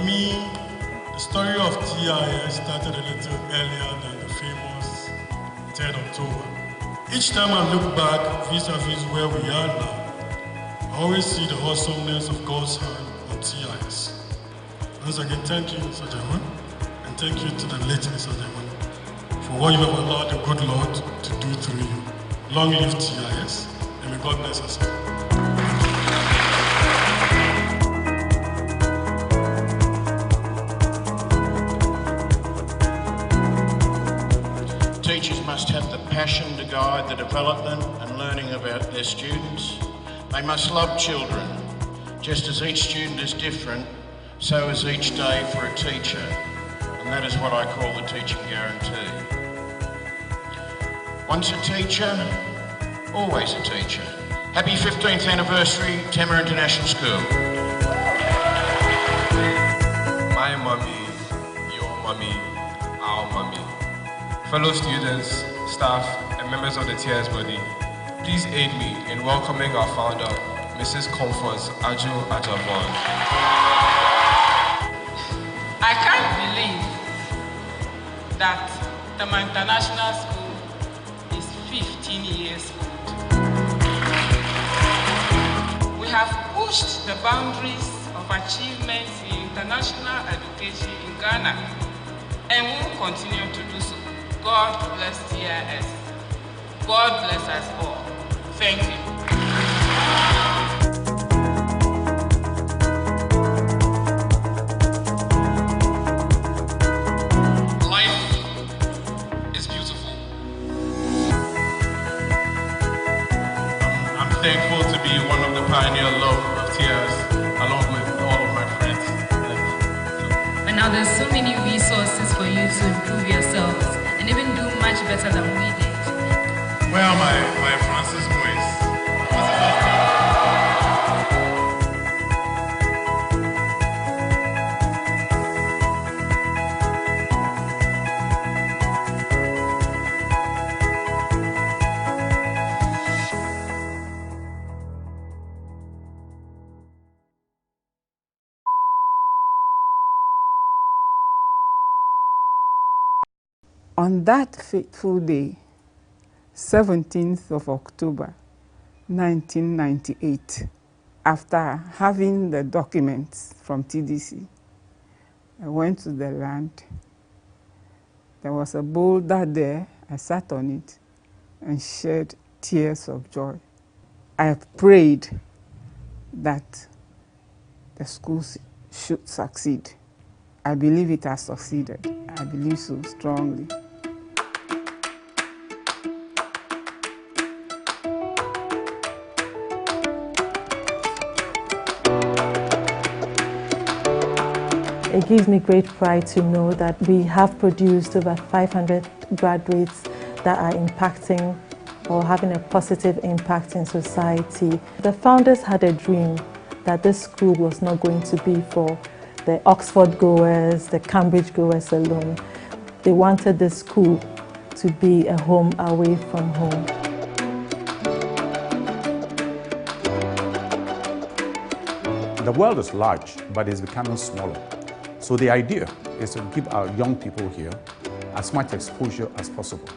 me, the story of TIS started a little earlier than the famous 3rd October. Each time I look back vis-a-vis where we are now, I always see the awesomeness of God's hand on TIS. Once again, thank you, Mr. Chairman, and thank you to the late Mr. Chairman for what you have allowed the good Lord to do through you. Long live TIS, and may God bless us all. Teachers must have the passion to guide the development and learning of their students. They must love children. Just as each student is different, so is each day for a teacher. And that is what I call the teaching guarantee. Once a teacher, always a teacher. Happy 15th anniversary, Tema International School. My mummy, your mummy, our mummy. Fellow students, staff, and members of the TIS body, please aid me in welcoming our founder, Mrs. Comforts Ajo Ajabon. I can't believe that Tema International School is 15 years old. We have pushed the boundaries of achievements in international education in Ghana and will continue to do so. God bless TIS. God bless us all. Thank you. Life is beautiful. I'm thankful to be one of the pioneer love of TIS, along with all of my friends. And now there's so many resources for you to improve yourselves and even do much better than we did. Where are my Francis boys? On that fateful day, 17th of October, 1998, after having the documents from TDC, I went to the land. There was a boulder there. I sat on it and shed tears of joy. I prayed that the schools should succeed. I believe it has succeeded. I believe so strongly. It gives me great pride to know that we have produced over 500 graduates that are impacting or having a positive impact in society. The founders had a dream that this school was not going to be for the Oxford goers, the Cambridge goers alone. They wanted this school to be a home away from home. The world is large, but it's becoming smaller. So the idea is to give our young people here as much exposure as possible,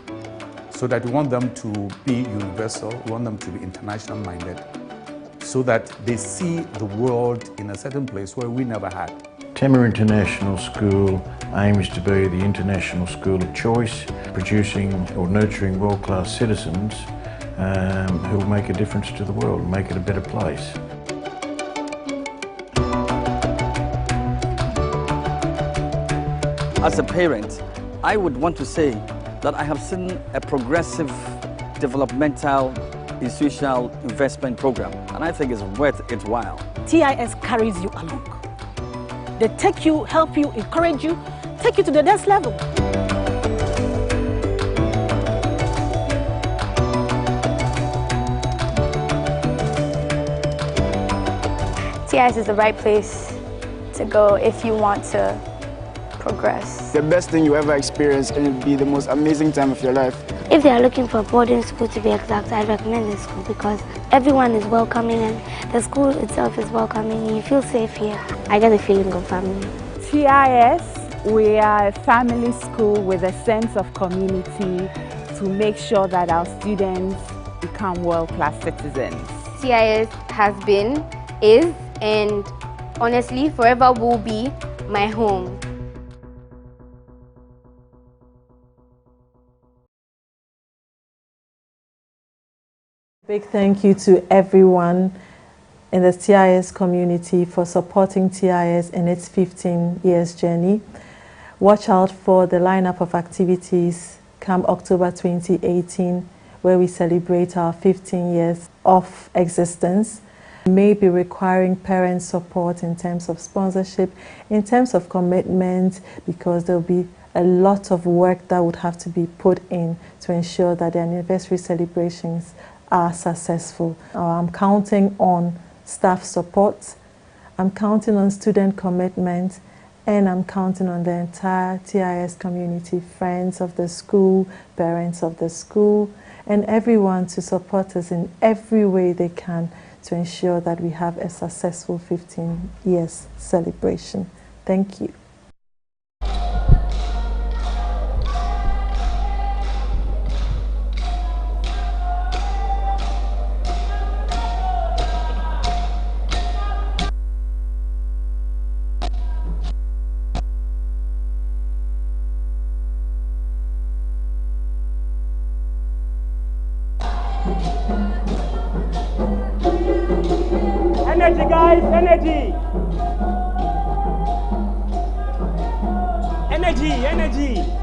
so that we want them to be universal, we want them to be international minded, so that they see the world in a certain place where we never had. Tema International School aims to be the international school of choice, producing or nurturing world-class citizens who will make a difference to the world, make it a better place. As a parent, I would want to say that I have seen a progressive developmental institutional investment program, and I think it's worth its while. TIS carries you along. They take you, help you, encourage you, take you to the next level. TIS is the right place to go if you want to progress. The best thing you ever experience, and it'll be the most amazing time of your life. If they are looking for a boarding school, to be exact, I recommend this school because everyone is welcoming and the school itself is welcoming. You feel safe here. I get a feeling of family. TIS, we are a family school with a sense of community to make sure that our students become world-class citizens. TIS has been, is, and honestly forever will be my home. Big thank you to everyone in the TIS community for supporting TIS in its 15 years journey. Watch out for the lineup of activities come October 2018, where we celebrate our 15 years of existence. We may be requiring parent support in terms of sponsorship, in terms of commitment, because there will be a lot of work that would have to be put in to ensure that the anniversary celebrations are successful. I'm counting on staff support, I'm counting on student commitment, and I'm counting on the entire TIS community, friends of the school, parents of the school, and everyone to support us in every way they can to ensure that we have a successful 15 years celebration. Thank you. Energy, guys, energy! Energy, energy!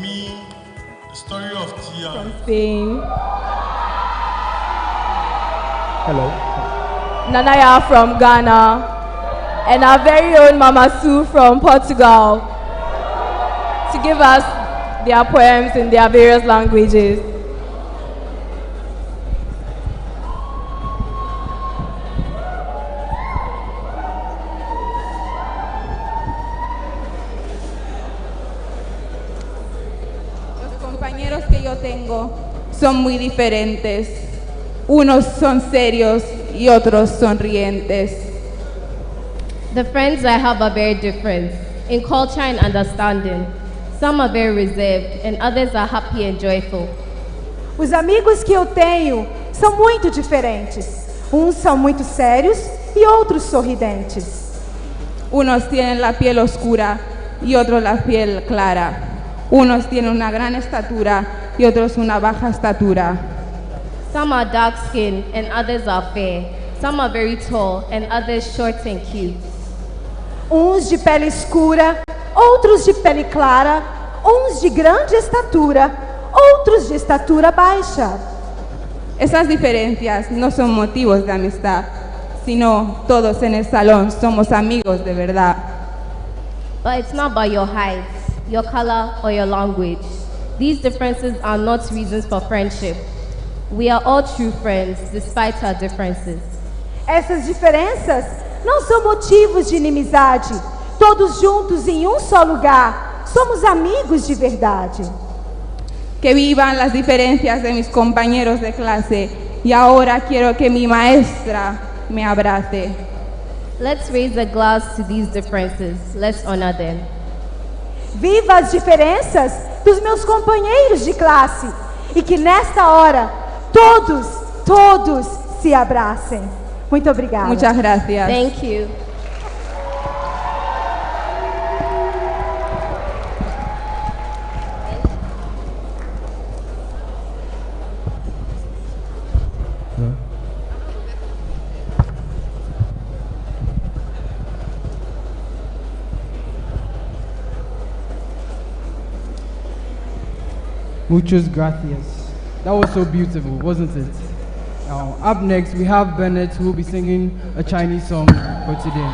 me, the story of Tia. From Spain. Hello. Nanaya from Ghana. And our very own Mama Sue from Portugal to give us their poems in their various languages. Los compañeros que yo tengo son muy diferentes. Unos son serios y otros sonrientes. The friends I have are very different in culture and understanding. Some are very reserved and others are happy and joyful. Os amigos que eu tenho são muito diferentes. Uns são muito sérios e outros sorridentes. Unos tienen la piel oscura y otros la piel clara. Unos tienen una gran estatura y otros una baja estatura. Some are dark-skinned and others are fair. Some are very tall and others short and cute. Uns de pele escura, outros de pele clara, uns de grande estatura, outros de estatura baixa. Esas diferencias no son motivos de amistad, sino todos en el salón somos amigos de verdad. But it's not by your height, your color, or your language. These differences are not reasons for friendship. We are all true friends, despite our differences. Essas diferenças não são motivos de inimizade. Todos juntos em um só lugar, somos amigos de verdade. Que vivan las diferencias de mis compañeros de clase y ahora quiero que mi maestra me abrace. Let's raise a glass to these differences. Let's honor them. Viva as diferenças dos meus companheiros de classe e que nesta hora todos se abracem. Muito obrigada. Muchas gracias. Thank you. Muchas gracias. That was so beautiful, wasn't it? Up next, we have Bennett, who will be singing a Chinese song for today.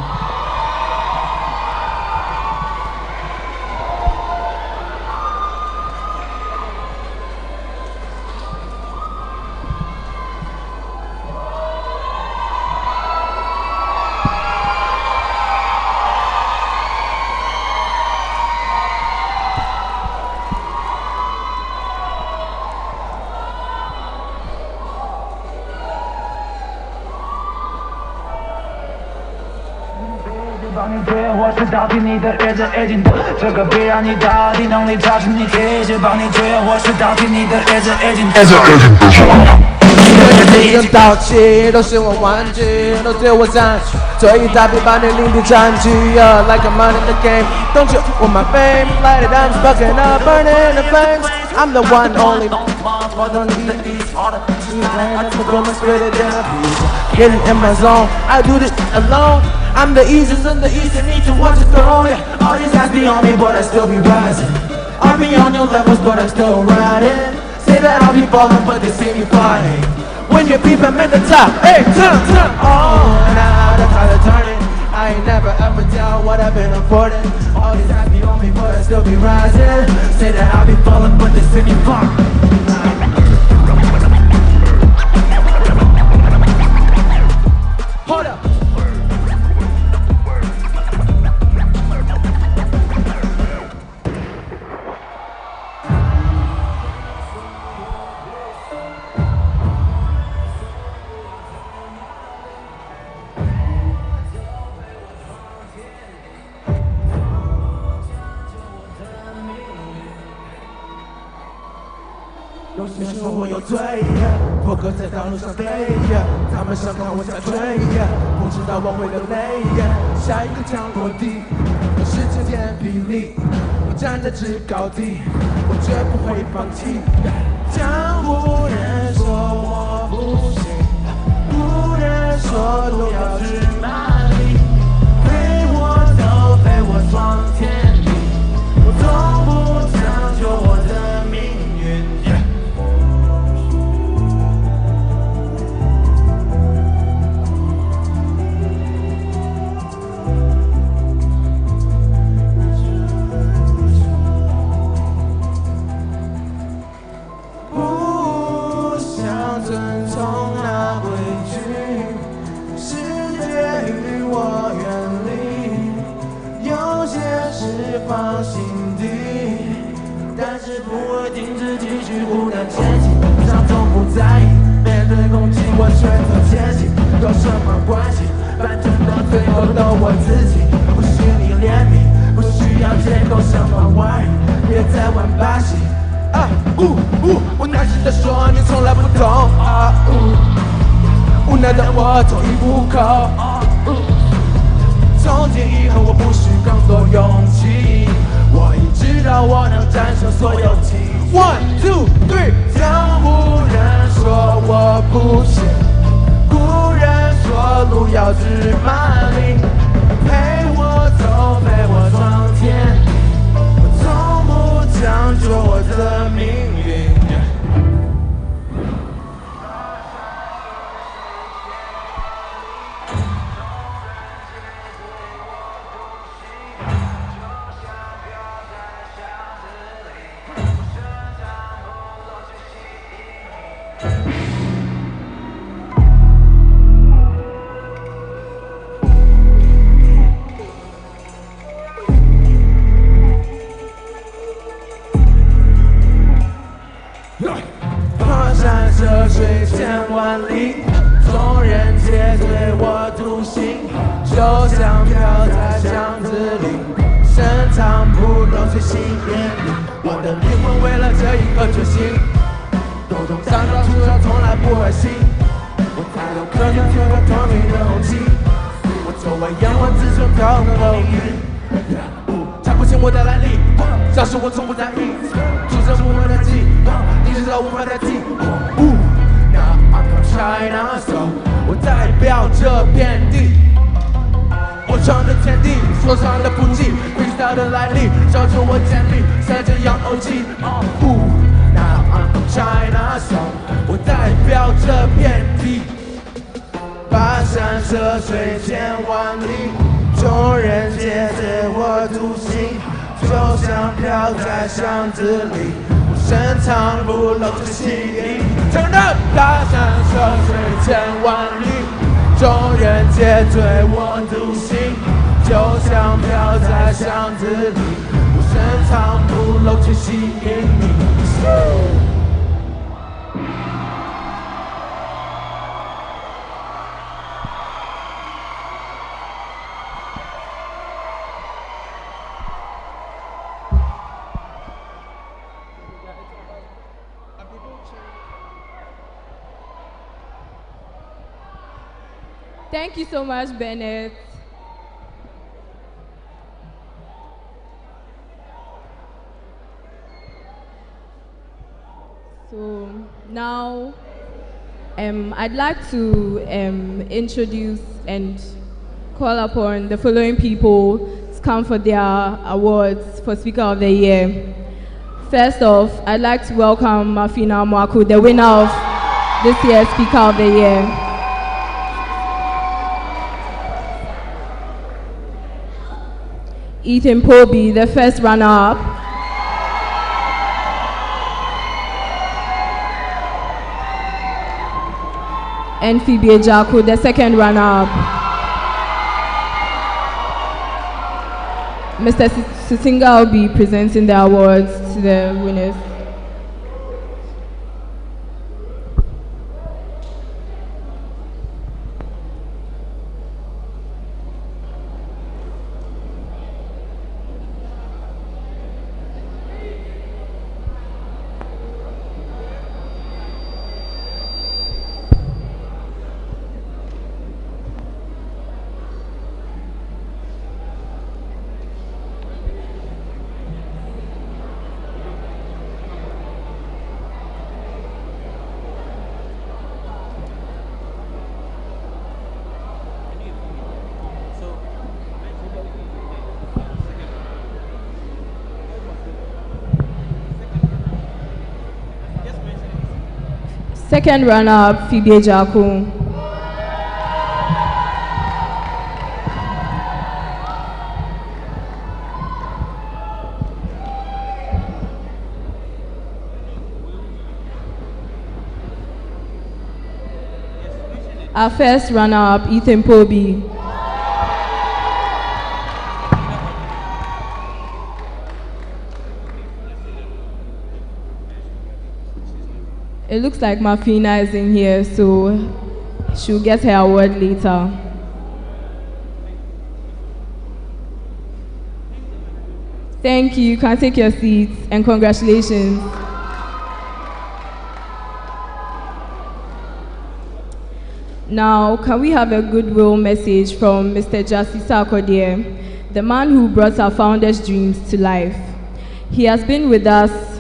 我是到底你的日子已经这个必让你到底能力超出你体质帮你追我是到底你的日子已经你人到齐都是我玩具都对我占据所以大别把你领地占据 Yeah, like I'm running the game Don't you want my fame Light it up, sparking up, burning the flames I'm the one only for the east all the performance greater than a beast Getting in my zone, I do this alone I'm the easiest in the east and need to watch it throw yeah. All these guys be on me but I still be rising I'll be on your levels but I'm still riding Say that I'll be falling but they see me flying When you peep I'm at the top Hey, turn Oh, now that's how to turn it I ain't never ever down what I've been affording All these guys be on me but I still be rising Say that I'll be falling but they see me flying Hold up有些说我有罪，破格在道路上飞，他们想看我下坠，不知道我会流泪。下一个降落地，有时间天比例，我站在制高地，我绝不会放弃。江湖人说我不行，无人说路要去哪里，陪我走，陪我闯天地，我从不强求我。禁止继续无能前行，伤痛不在意，面对攻击我选择前行，有什么关系？反正到最后都我自己，不需你怜悯，不需要借口什么外语，别再玩把戏。我耐心地说你从来不懂，无奈的我走一步口。从今以后我不需更多勇气，我已知道我能战胜所有敌。One, two, three， 当无人说我不行，无人说路遥知马力，陪我走，陪我闯天地，我从不将就我的命运。跋山涉水千万里，众人皆醉我独醒，就像飘在巷子里，深藏不露最吸引力。我的灵魂为了这一颗决心，斗中上到出手从来不会息。我抬头可能却有透明的红旗，我周围烟火只剩飘的楼宇。查不清我的来历，小时我从不在意，出生不会的记，你知道无法代替。Now I'm from China， so 我代表这片地，我闯的天地，受伤的不羁 ，freestyle 的来历，照出我简历，塞着洋欧气。Now I'm from China， so 我代表这片地，跋山涉水千万里。众人皆醉我独醒，就像飘在巷子里，我深藏不露着吸引。Turn up， 跋山涉水千万里，众人皆醉我独醒，就像飘在巷子里，我深藏不露却吸引你。Thank you so much, Bennett. So now I'd like to introduce and call upon the following people to come for their awards for Speaker of the Year. First off, I'd like to welcome Mafina Mwaku, the winner of this year's Speaker of the Year. Ethan Poby, the first runner-up. And Phoebe Ejaku, the second runner-up. Mr. Susinga will be presenting the awards to the winners. Second runner-up, Phoebe Ejaku. Our first runner-up, Ethan Poby. It looks like Mafina is in here, so she'll get her award later. Thank you. You can take your seats, and congratulations. Now, can we have a goodwill message from Mr. Jassy Sarkodie, the man who brought our founders' dreams to life? He has been with us.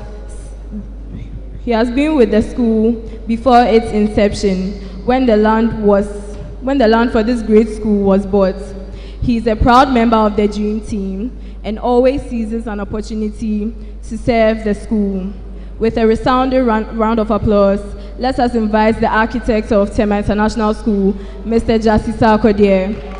He has been with the school before its inception, when the land for this great school was bought. He is a proud member of the Dream Team and always seizes an opportunity to serve the school. With a resounding round of applause, let us invite the architect of Tema International School, Mr. Jassy Sarkodie.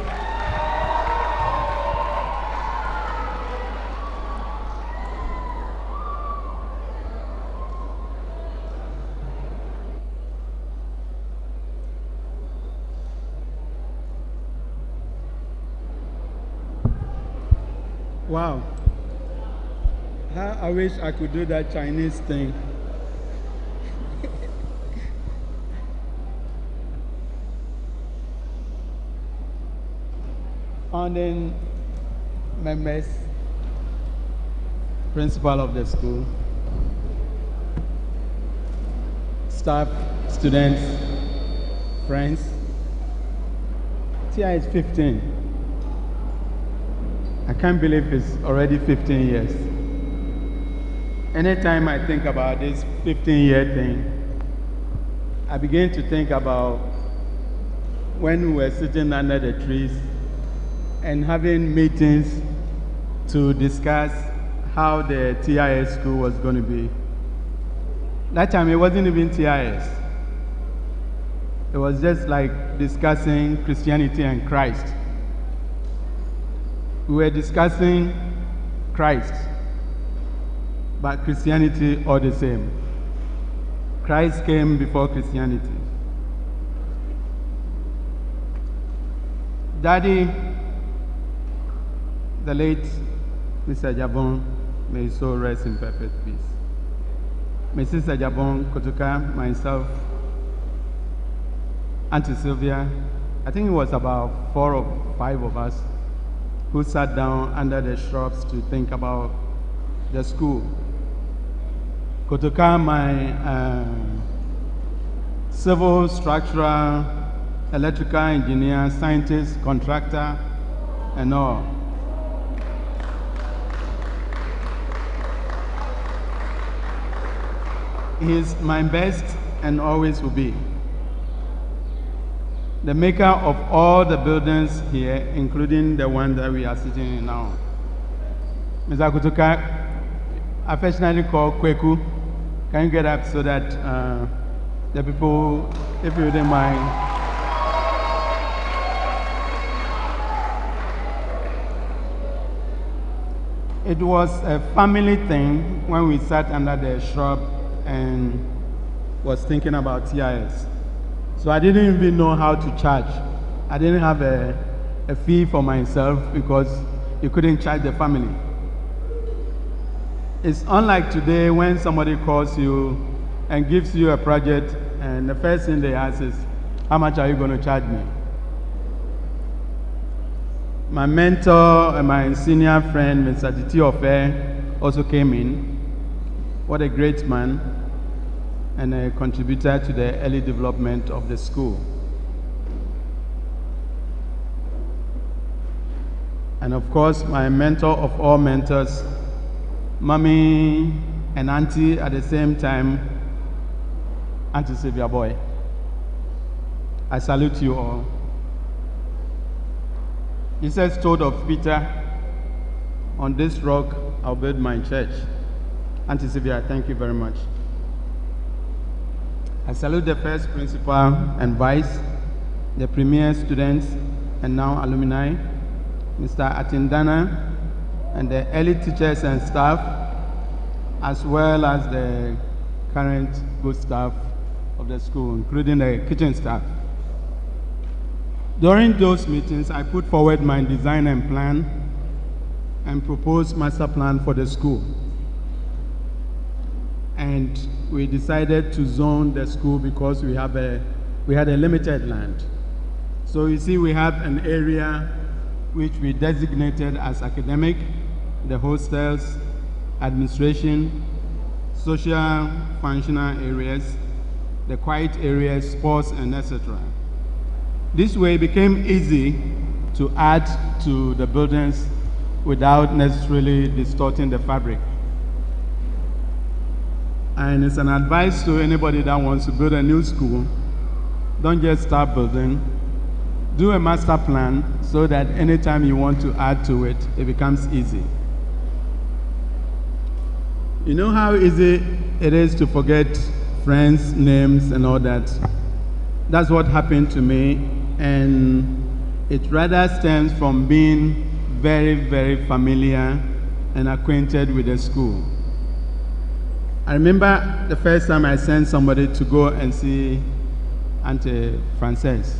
Wow. How I wish I could do that Chinese thing. Founding members, principal of the school, staff, students, friends. TI is 15. I can't believe it's already 15 years. Anytime I think about this 15-year thing, I begin to think about when we were sitting under the trees and having meetings to discuss how the TIS school was going to be. That time it wasn't even TIS. It was just like discussing Christianity and Christ. We were discussing Christ, but Christianity all the same. Christ came before Christianity. Daddy, the late Mr. Jabon, may his soul rest in perfect peace. Mrs. Jabon, Kotuka, myself, Auntie Sylvia, I think it was about 4 or 5 of us who sat down under the shrubs to think about the school. Kotoka, my civil, structural, electrical engineer, scientist, contractor, and all. He's my best and always will be. The maker of all the buildings here, including the one that we are sitting in now. Mr. Kutuka, affectionately called Kweku, can you get up so that the people, if you don't mind. It was a family thing when we sat under the shrub and was thinking about TIS. So I didn't even know how to charge. I didn't have a fee for myself because you couldn't charge the family. It's unlike today when somebody calls you and gives you a project and the first thing they ask is, how much are you going to charge me? My mentor and my senior friend, Mr. Titi Ofe, also came in. What a great man, and a contributor to the early development of the school. And of course, my mentor of all mentors, Mommy and Auntie at the same time, Auntie Sylvia Boy. I salute you all. Jesus told of Peter, on this rock I'll build my church. Auntie Sylvia, thank you very much. I salute the first principal and vice, the premier students and now alumni, Mr. Atindana, and the early teachers and staff, as well as the current good staff of the school, including the kitchen staff. During those meetings, I put forward my design and plan and proposed master plan for the school. And we decided to zone the school because we had a limited land. So you see, we have an area which we designated as academic, the hostels, administration, social functional areas, the quiet areas, sports, and etc. This way it became easy to add to the buildings without necessarily distorting the fabric. And it's an advice to anybody that wants to build a new school: don't just start building. Do a master plan so that anytime you want to add to it, it becomes easy. You know how easy it is to forget friends' names and all that? That's what happened to me, and it rather stems from being very, very familiar and acquainted with the school. I remember the first time I sent somebody to go and see Auntie Frances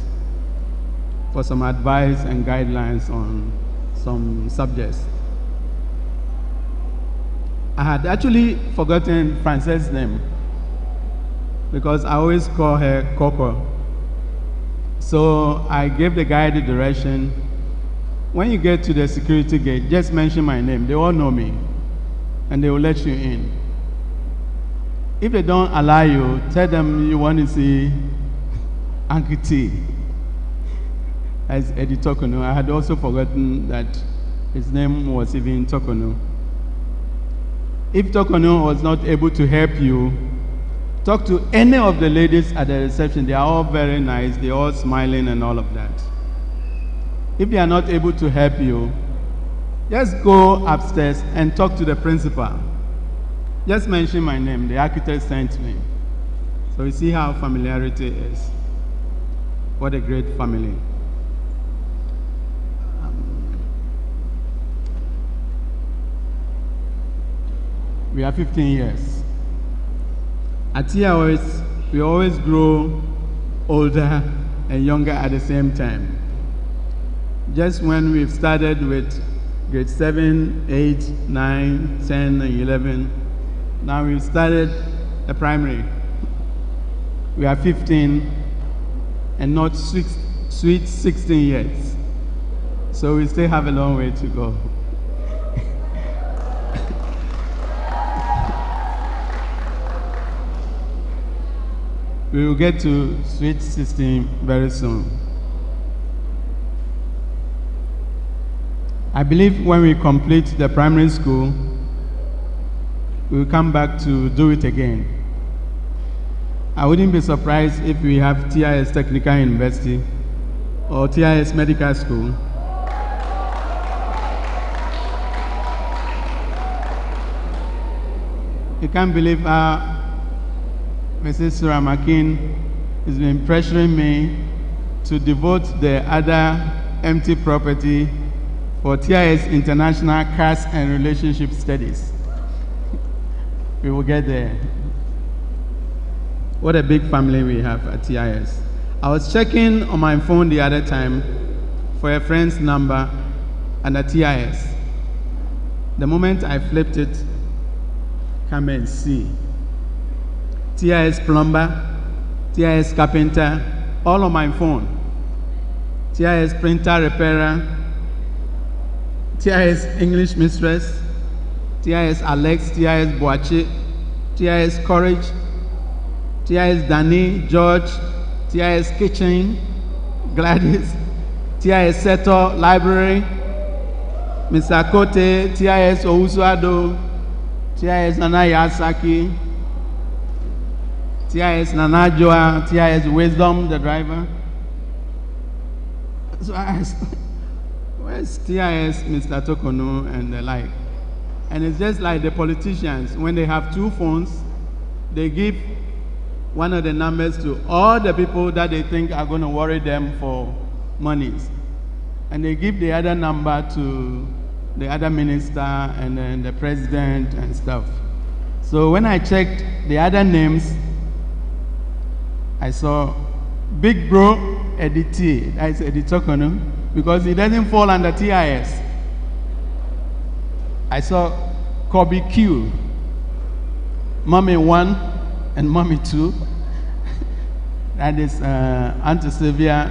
for some advice and guidelines on some subjects. I had actually forgotten Frances' name because I always call her Coco. So I gave the guy the direction. When you get to the security gate, just mention my name. They all know me, and they will let you in. If they don't allow you, tell them you want to see Uncle T. As Eddie Tokono. I had also forgotten that his name was even Tokono. If Tokono was not able to help you, talk to any of the ladies at the reception. They are all very nice. They're all smiling and all of that. If they are not able to help you, just go upstairs and talk to the principal. Just mention my name. The architect sent me. So you see how familiarity is. What a great family. We are 15 years. At TIS, we always grow older and younger at the same time. Just when we've started with grade 7, 8, 9, 10, and 11, now we've started the primary. We are 15 and not sweet 16 years. So we still have a long way to go. We will get to sweet 16 very soon. I believe when we complete the primary school, we will come back to do it again. I wouldn't be surprised if we have TIS Technical University or TIS Medical School. You can't believe how Mrs. Suramakin has been pressuring me to devote the other empty property for TIS International Caste and Relationship Studies. We will get there. What a big family we have at TIS. I was checking on my phone the other time for a friend's number under TIS. The moment I flipped it, come and see. TIS plumber, TIS carpenter, all on my phone. TIS printer repairer, TIS English mistress, TIS Alex, TIS Boache, TIS Courage, TIS Danny, George, TIS Kitchen, Gladys, TIS Seto, Library, Mr. Kote, TIS Ousuado, TIS Nana Yasaki, TIS Nana Joa, TIS Wisdom, the driver. So I asked, where's TIS Mr. Tokono and the like? And it's just like the politicians, when they have two phones, they give one of the numbers to all the people that they think are going to worry them for monies. And they give the other number to the other minister and then the president and stuff. So when I checked the other names, I saw Big Bro Eddie T, that's Eddie Tokono, because he doesn't fall under TIS. I saw Kobe Q, Mommy 1, and mommy 2. That is Auntie Sylvia,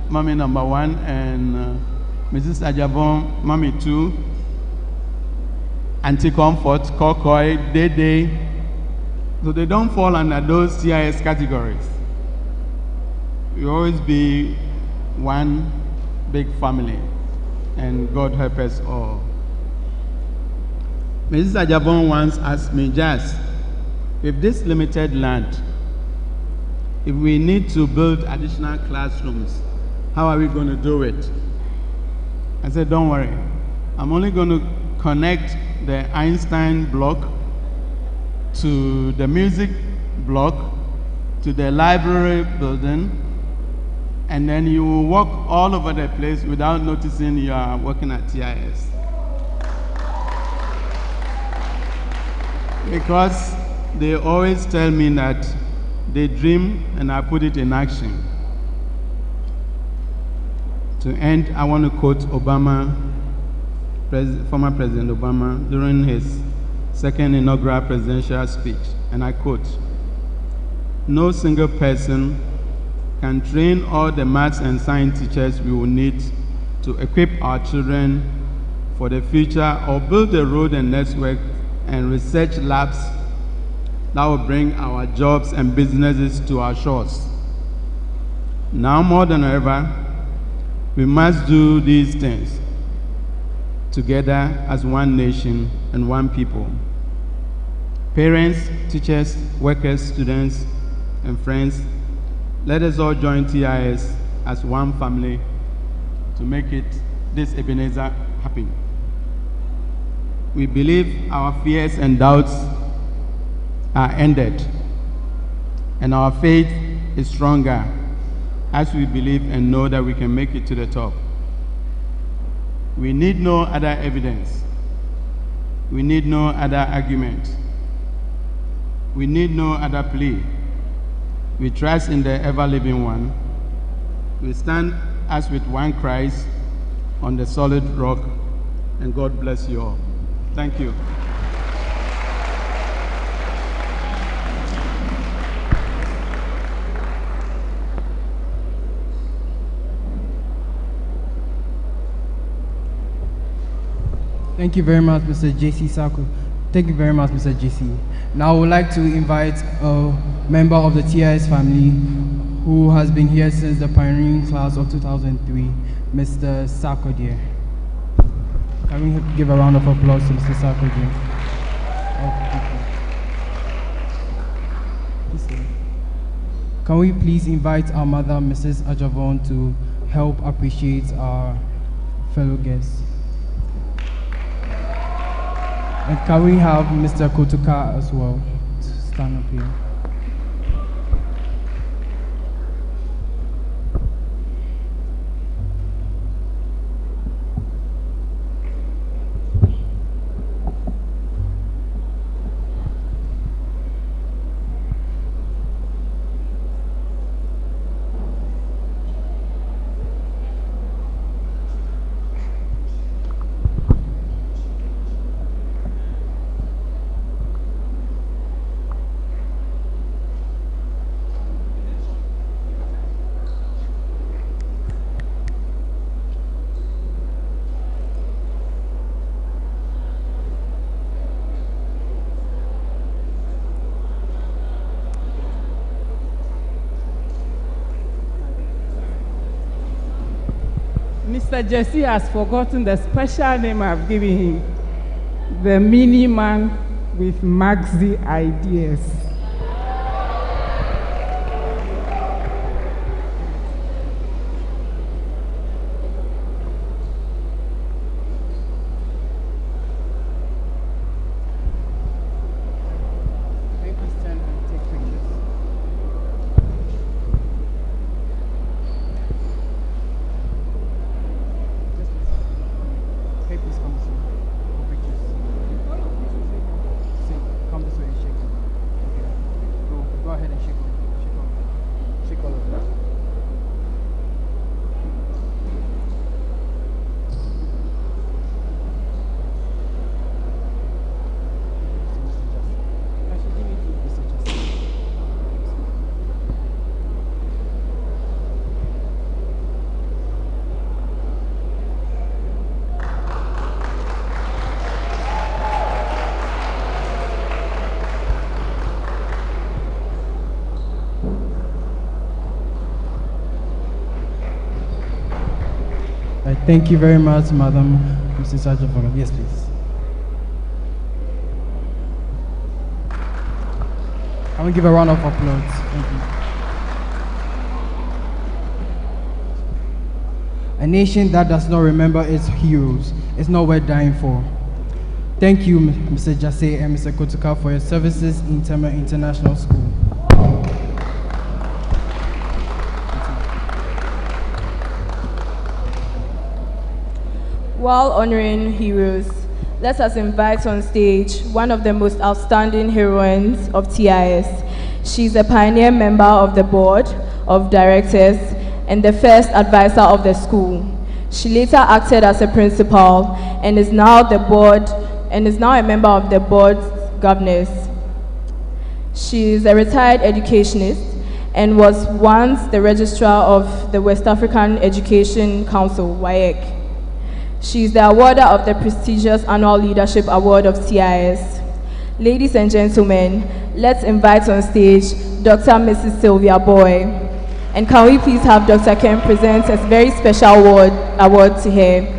mommy number 1, and Mrs. Ajabon, mommy 2. Auntie Comfort, Kokoi, Dede. So they don't fall under those CIS categories. We always be one big family, and God help us all. Mrs. Ajabon once asked me, just with this limited land, if we need to build additional classrooms, how are we going to do it? I said, don't worry. I'm only going to connect the Einstein block to the music block to the library building, and then you will walk all over the place without noticing you are working at TIS. Because they always tell me that they dream and I put it in action. To end, I want to quote Obama, former President Obama, during his second inaugural presidential speech, and I quote, "No single person can train all the maths and science teachers we will need to equip our children for the future or build the road and network and research labs that will bring our jobs and businesses to our shores. Now more than ever, we must do these things together as one nation and one people. Parents, teachers, workers, students, and friends, let us all join TIS as one family to make this Ebenezer happen. We believe our fears and doubts are ended, and our faith is stronger as we believe and know that we can make it to the top. We need no other evidence. We need no other argument. We need no other plea. We trust in the ever-living one. We stand as with one Christ on the solid rock, and God bless you all. Thank you. Thank you very much, Mr. J.C. Sako. Thank you very much, Mr. J.C. Now I would like to invite a member of the TIS family who has been here since the pioneering class of 2003, Mr. Sako dear. Can we give a round of applause to Mr. Sako dear? Can we please invite our mother, Mrs. Ajavon, to help appreciate our fellow guests? And can we have Mr. Kotuka as well to stand up here? Mr. Jesse has forgotten the special name I've given him, the mini man with maxi ideas. Come this way and shake. Okay. Thank you very much, Madam Mrs. Sajaforo. Yes, please. I will give a round of applause. Thank you. A nation that does not remember its heroes is not worth dying for. Thank you, Mr. Jase and Mr. Kotuka, for your services in Tema International School. While honoring heroes, let us invite on stage one of the most outstanding heroines of TIS. She's a pioneer member of the board of directors and the first advisor of the school. She later acted as a principal and is now a member of the board's governors. She is a retired educationist and was once the registrar of the West African Education Council, WAEC. She is the awarder of the prestigious Annual Leadership Award of TIS. Ladies and gentlemen, let's invite on stage Dr. Mrs. Sylvia Boy. And can we please have Dr. Ken present a very special award to her.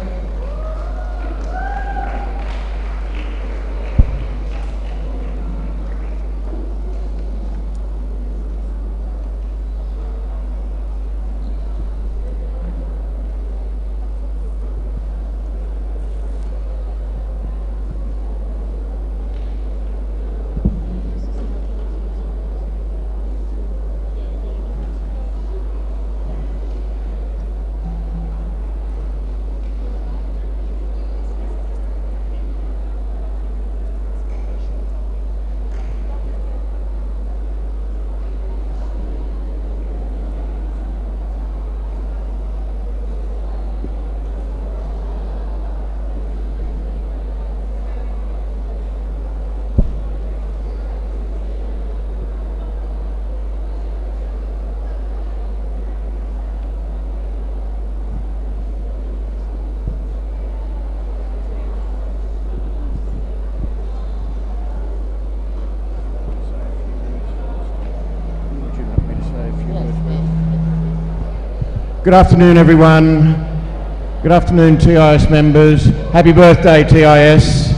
Good afternoon, everyone. Good afternoon, TIS members. Happy birthday, TIS.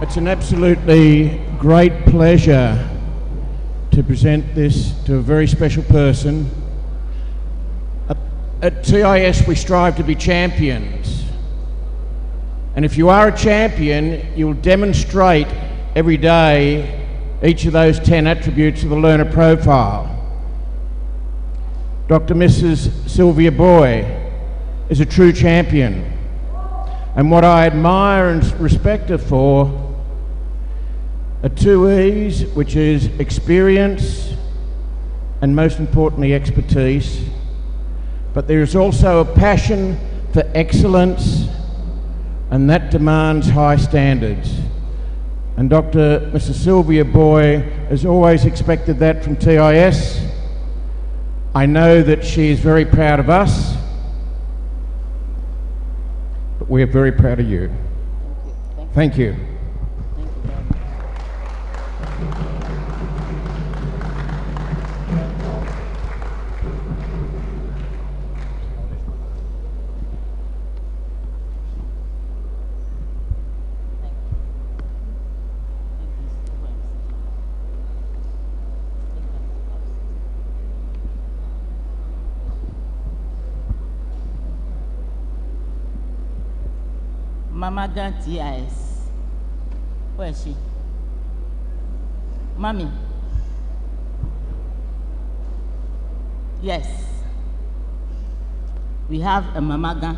It's an absolutely great pleasure to present this to a very special person. At TIS, we strive to be champions. And if you are a champion, you'll demonstrate every day each of those 10 attributes of the learner profile. Dr. Mrs. Sylvia Boy is a true champion. And what I admire and respect her for are two E's, which is experience and most importantly expertise. But there is also a passion for excellence, and that demands high standards. And Dr. Mrs. Sylvia Boy has always expected that from TIS. I know that she is very proud of us, but we are very proud of you. Thank you. Mama Gan TIS. Where is she? Mommy. Yes. We have a Mama Gan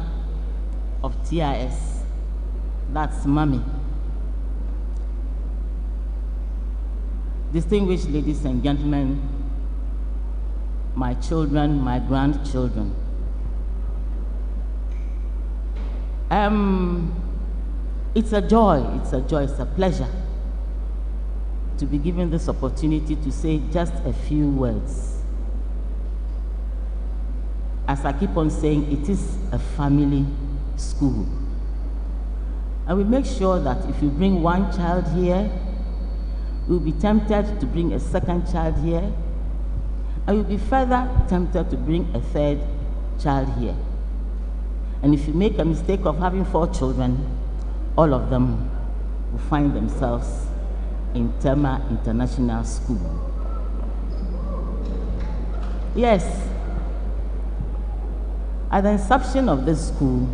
of TIS. That's Mommy. Distinguished ladies and gentlemen, my children, my grandchildren. It's a joy, it's a pleasure to be given this opportunity to say just a few words. As I keep on saying, it is a family school. And we make sure that if you bring one child here, you'll be tempted to bring a second child here, I will be further tempted to bring a third child here. And if you make a mistake of having 4 children, all of them will find themselves in Tema International School. Yes, at the inception of this school,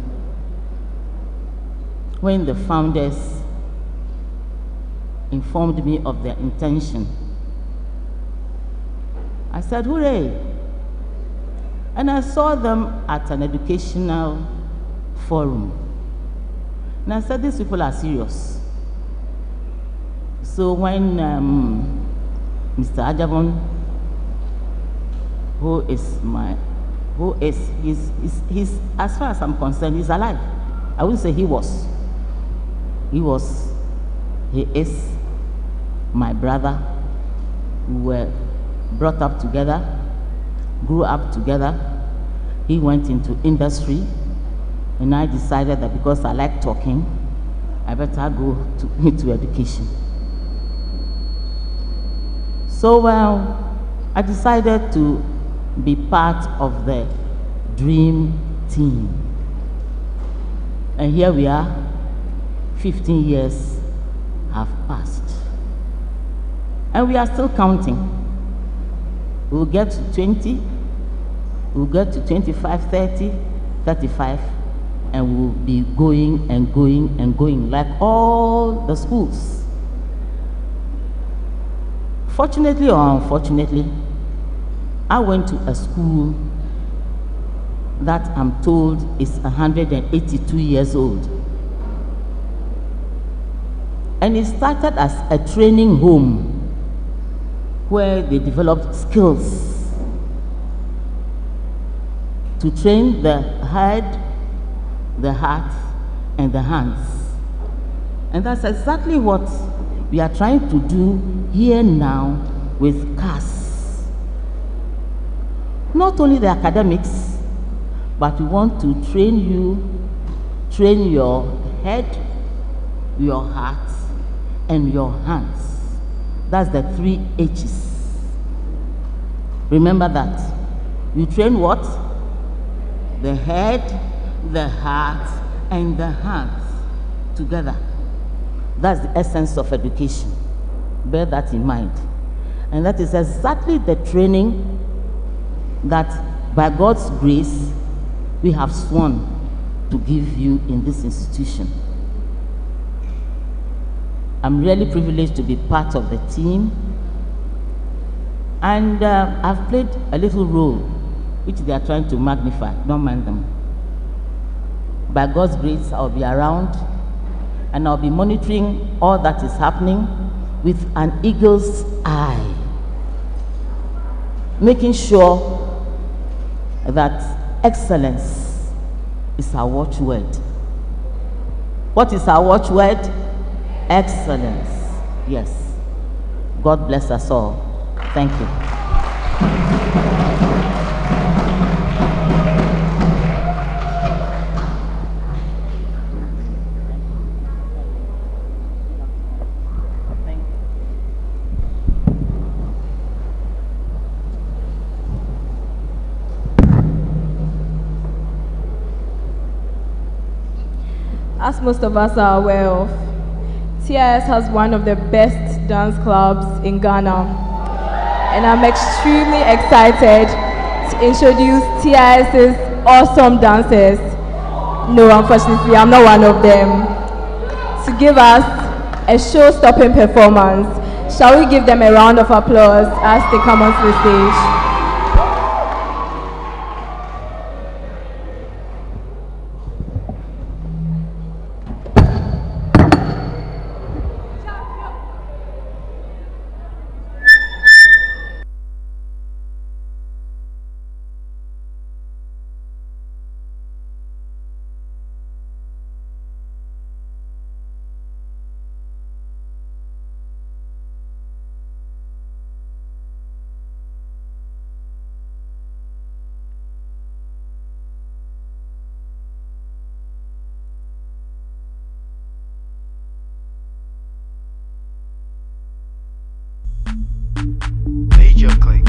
when the founders informed me of their intention, I said, hooray! And I saw them at an educational forum. And I said, these people are serious. So when Mr. Ajabon, he's, as far as I'm concerned, he's alive. I wouldn't say he was. He is my brother. We were brought up together, grew up together. He went into industry, and I decided that because I like talking, I better go into education. So I decided to be part of the dream team. And here we are, 15 years have passed. And we are still counting. We'll get to 20, we'll get to 25, 30, 35, and we'll be going and going and going, like all the schools. Fortunately or unfortunately, I went to a school that I'm told is 182 years old. And it started as a training home where they developed skills to train the head, the heart, and the hands. And that's exactly what we are trying to do here now with CAS. Not only the academics, but we want to train your head, your heart, and your hands. That's the 3 H's. Remember that. You train what? The head, the heart, and the hands together. That's the essence of education. Bear that in mind. And that is exactly the training that, by God's grace, we have sworn to give you in this institution. I'm really privileged to be part of the team, and I've played a little role which they are trying to magnify. Don't mind them. By God's grace, I'll be around, and I'll be monitoring all that is happening with an eagle's eye, making sure that excellence is our watchword. What is our watchword? Excellence. Yes. God bless us all. Thank you. As most of us are aware of, TIS has one of the best dance clubs in Ghana, and I'm extremely excited to introduce TIS's awesome dancers. No, unfortunately, I'm not one of them. To give us a show-stopping performance, shall we give them a round of applause as they come onto the stage? Major click.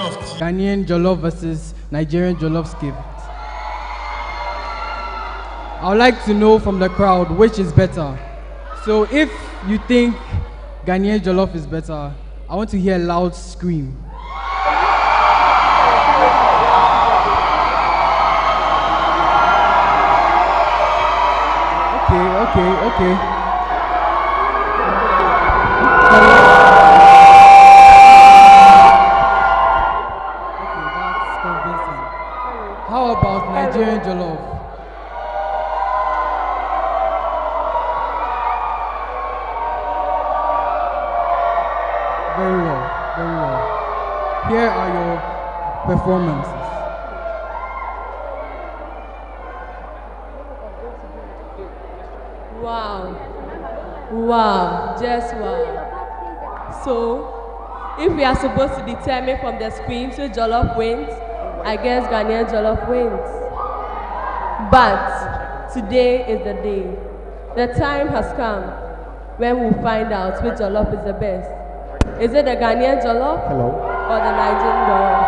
of tea. Ghanaian jollof versus Nigerian jollof skip. I would like to know from the crowd which is better. So if you think Ghanaian jollof is better, I want to hear a loud scream. Okay. That's convincing. How about Nigerian jollof? Very well. Here are your performances. Wow, just wow. So, if we are supposed to determine from the screams who jollof wins, I guess Ghanaian jollof wins. But today is the day. The time has come when we'll find out which jollof is the best. Is it the Ghanaian jollof? Hello. Or the Nigerian jollof?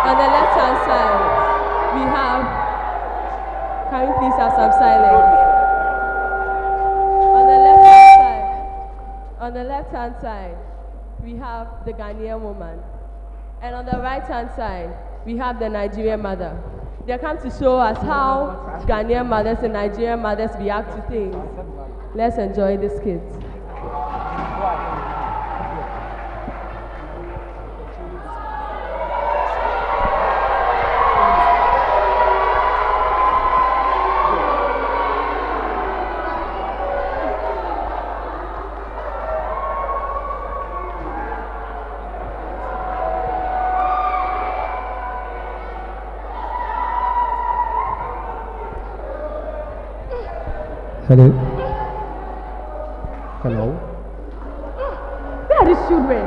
On the left-hand side, we have, can we please have some silence? On the left-hand side, we have the Ghanaian woman. And on the right-hand side, we have the Nigerian mother. They come to show us how Ghanaian mothers and Nigerian mothers react to things. Let's enjoy this skit. Hello. Hello. Where are these children?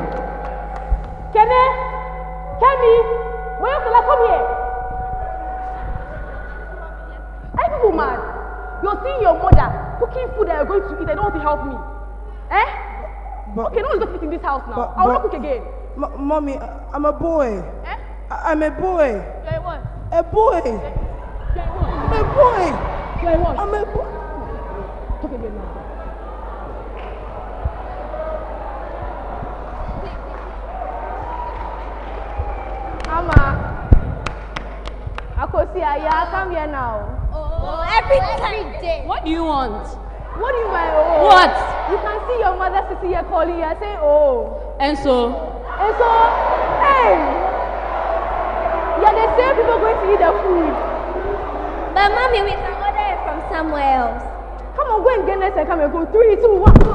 Kenny? Where shall I come here? Are you people mad? You're seeing your mother cooking food that you're going to eat. I don't want to help me. Okay, no one's going to eat in this house now. I will not cook again. Mommy, I'm a boy. I'm a boy. You're a what? A boy. You're a what? I'm a boy. You're a what? I'm a boy. Talk again now. Mama, Akosia, come here now. Every day. What do you want? What do you want? What? You can see your mother sitting here calling you and saying, oh. And so? Hey! You're the same people going to eat the food. But mommy, we can order it from somewhere else. Come on, go and get next and come and go. 3, 2, 1, go.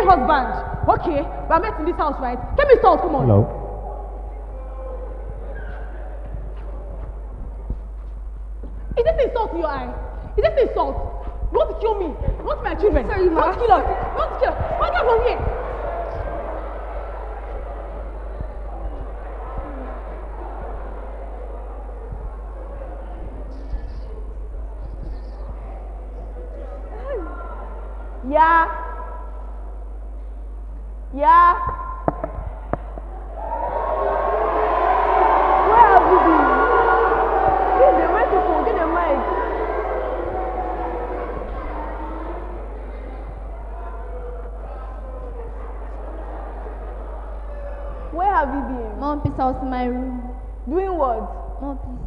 Husband. Okay, we are met in this house, right? Get me salt, come on. Hello. Is this insult in your eye? Is this insult? You want to kill me? You want my children? Sorry, Ma. You want to kill us? You want to kill us? What get from here? Yeah. Yeah. Where have you been? Get the microphone, get the mic. Where have you been? Mom, please, I was in my room. Doing what? Mom, please.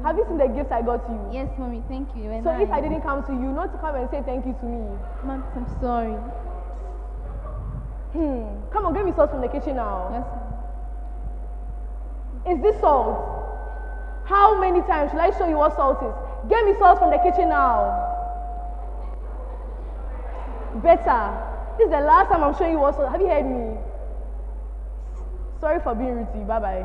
Have you seen the gifts I got you? Yes, Mommy, thank you. So if I didn't come to you, not to come and say thank you to me. Mom, I'm sorry. Come on, get me salt from the kitchen now. Yes, Mom. Is this salt? How many times should I show you what salt is? Get me salt from the kitchen now. Better. This is the last time I'm showing you what salt. Have you heard me? Sorry for being rude to you. Bye-bye.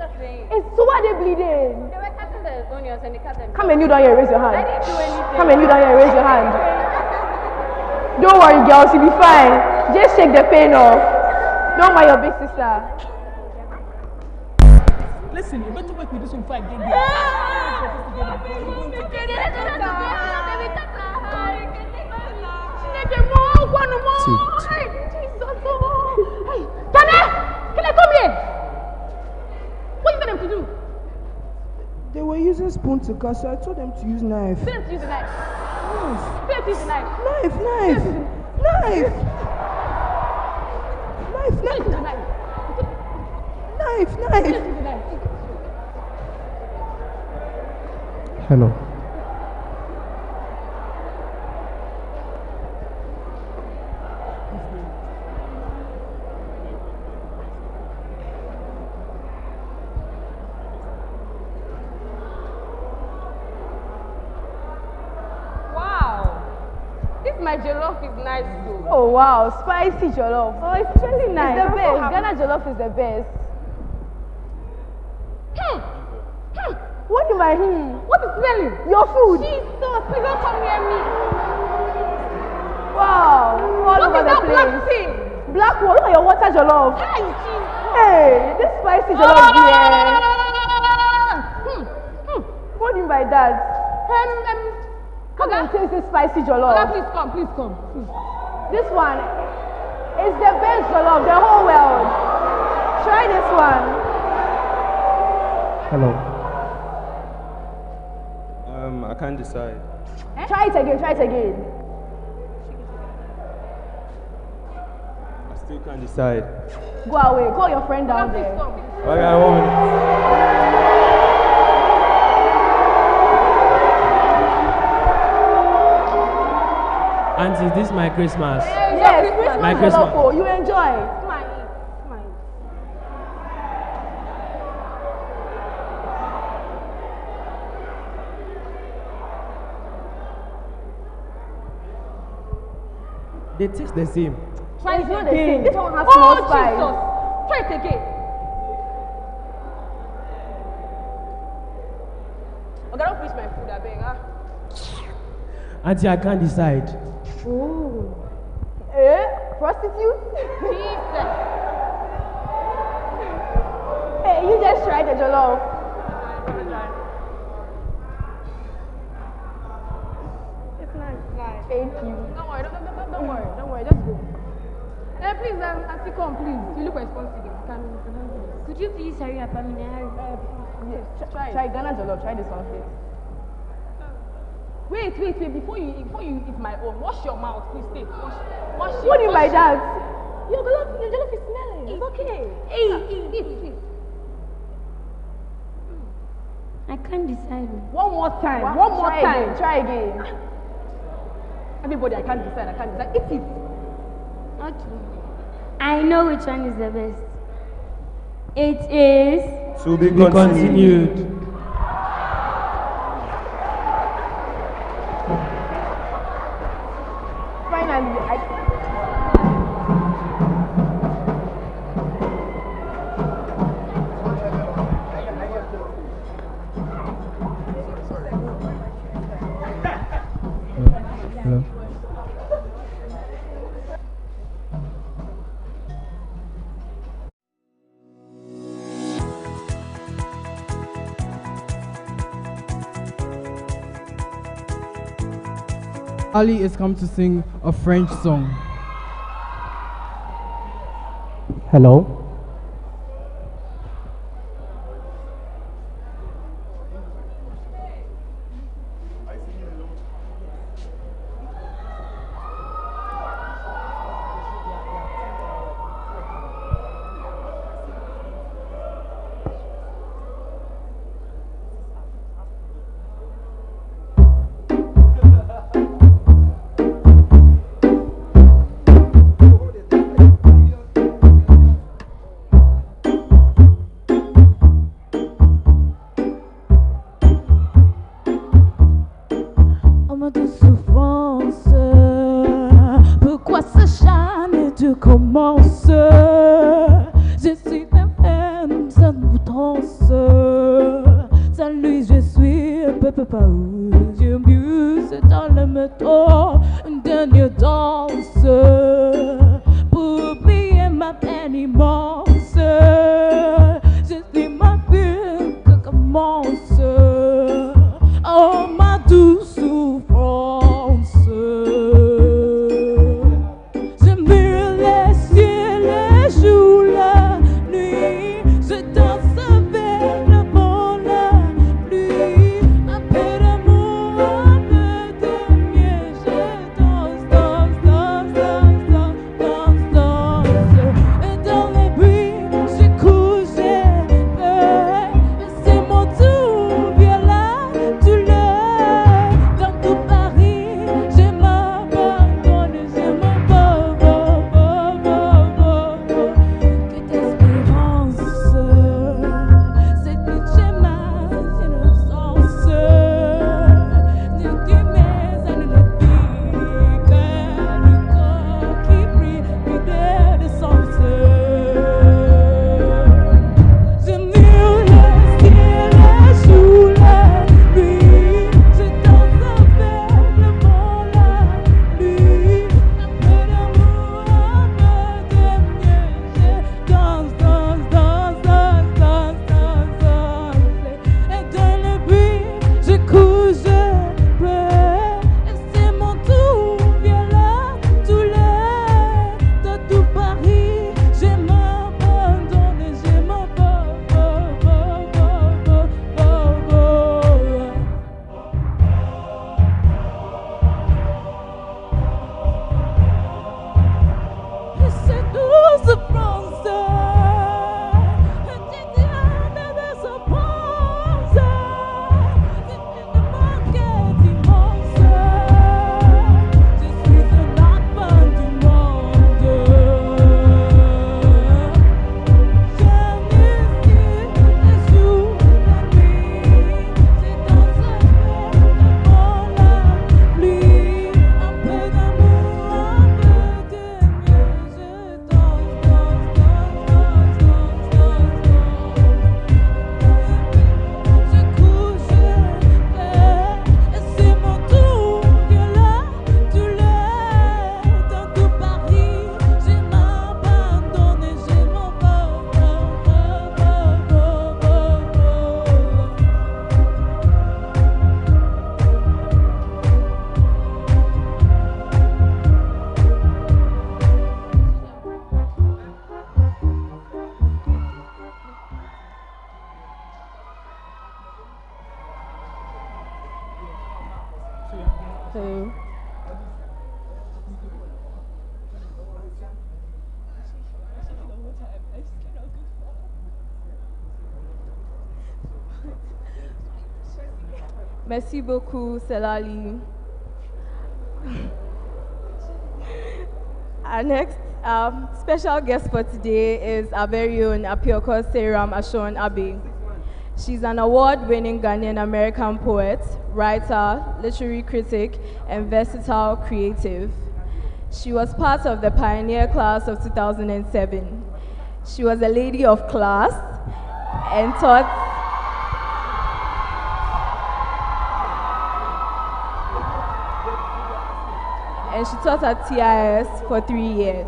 And so why are they bleeding? They were cutting the onions and they cut them. Come and you down here, raise your hand. I didn't do anything. Come and you down here, raise your hand. Don't worry, girls, you'll be fine. Just shake the pain off. Don't mind your big sister. Listen, you better work with this one 5 days. Come here. What you tell them to do? They were using spoon to cut, so I told them to use knife. Tell them to use the knife. Yes. Tell them to use the knife. Knife. Tell them to use the knife. Hello. My jollof is nice too. Oh wow, spicy jollof. Oh, it's really nice. It's the best. Ghana jollof is the best. What do I What is smelling? Your food. Jesus, please don't come near me. Wow, all over the place. Black thing? Black one. Look at your water jollof. Hey, this spicy jollof here. What do you mean by that? Come and taste this spicy jollof. Please come. This one is the best jollof the whole world. Try this one. Hello. I can't decide. Try it again. I still can't decide. Go away. Call your friend down there. Okay, 1 minute. Auntie, this is my Christmas. Yes, My Christmas. Christmas. You enjoy. They taste the same. Try it again. This one has more spice. Jesus. Try it again. Okay, don't finish my food, I beg. Auntie, I can't decide. Ooh. Prostitute? Jesus. Hey, you just tried the jollof. It's nice. Thank you. Don't worry, just go. Please, Auntie, come, please. You look responsible. Could you please hurry up? I'm in a hurry. Yes, try Ghana jollof. Try this one first. Wait. Before you eat my own, wash your mouth, please. Stay. Wash What do you mean by that? Your jollof is smelling. It's okay. Eat. I can't decide. One more time. Try again. Everybody, I can't decide. Eat it. Okay. I know which one is the best. It is... To be continued. Finally, Hello. Ali is come to sing a French song. Hello. peux pas oser mieux, c'est dans le métro, une dernière danse pour oublier ma peine immense. C'est ma vie qui commence, oh ma douce souffrance. Je mire les cieux, les jours, la nuit, je danse avec le bon, la pluie, un peu d'amour, un peu de miel, je danse, danse, danse, danse, danse, danse, danse, et dans les bruits, je couche, c'est mon tour, viens là, tu l'as, dans tout Paris, je m'abandonne, je m'abandonne, toute espérance, c'est toute ma innocence, ne t'aimais à ne le dire que le corps qui brille, fidèle de sens. Je mire le ciel, les jours, la nuit, je danse avec le vent, la pluie, un peu d'amour, un peu de miel, je danse, danse, danse, danse, danse, danse, danse, et dans le bruit, je couche, je pleure, et c'est mon tour, viens là, tu l'es, dans tout Paris, je m'abandonne, je m'abandonne. C'est douce France, petite âme de ce bronze, c'est une banquette immense, je suis un enfant du monde. J'aime les jours, la nuit, je danse avec le vent, la pluie, un peu d'amour, un peu de miel, je danse, danse, danse, danse, danse, danse. Je couche, je pleure, et c'est mon tour, viens là, tu l'es, dans tout Paris, je m'abandonne, je m'abandonne. Merci beaucoup, Selali. Our next special guest for today is our very own Apioko Seram Ashon Abe. She's an award-winning Ghanaian American poet, writer, literary critic, and versatile creative. She was part of the pioneer class of 2007. She was a lady of class and taught at TIS for 3 years.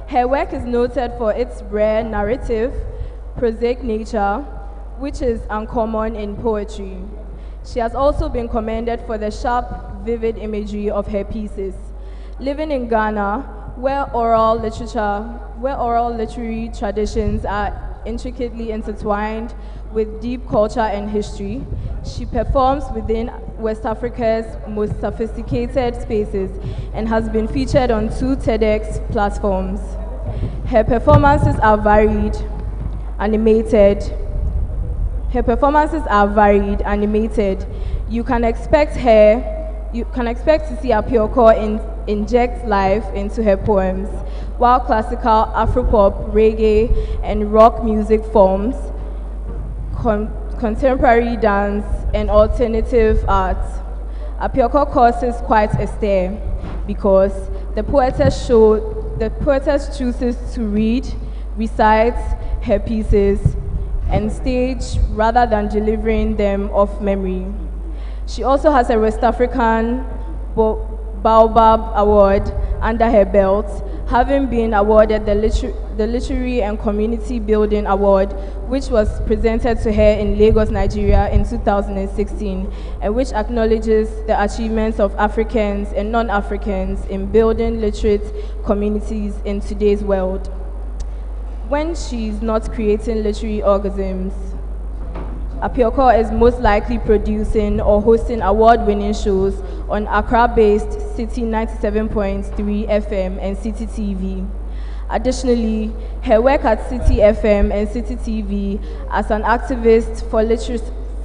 Her work is noted for its rare narrative, prosaic nature, which is uncommon in poetry. She has also been commended for the sharp, vivid imagery of her pieces. Living in Ghana, where oral literary traditions are intricately intertwined with deep culture and history, she performs within West Africa's most sophisticated spaces and has been featured on 2 TEDx platforms. Her performances are varied, animated. You can expect to see Apioko inject life into her poems, while classical, Afropop, reggae, and rock music forms, contemporary dance, and alternative art. Apioko causes quite a stir because the poetess chooses to read, recite her pieces, and stage rather than delivering them off memory. She also has a West African Baobab Award under her belt, having been awarded the Literary and Community Building Award, which was presented to her in Lagos, Nigeria in 2016, and which acknowledges the achievements of Africans and non-Africans in building literate communities in today's world. When she's not creating literary organisms, Apioko is most likely producing or hosting award-winning shows on Accra-based City 97.3 FM and City TV. Additionally, her work at City FM and City TV as an activist for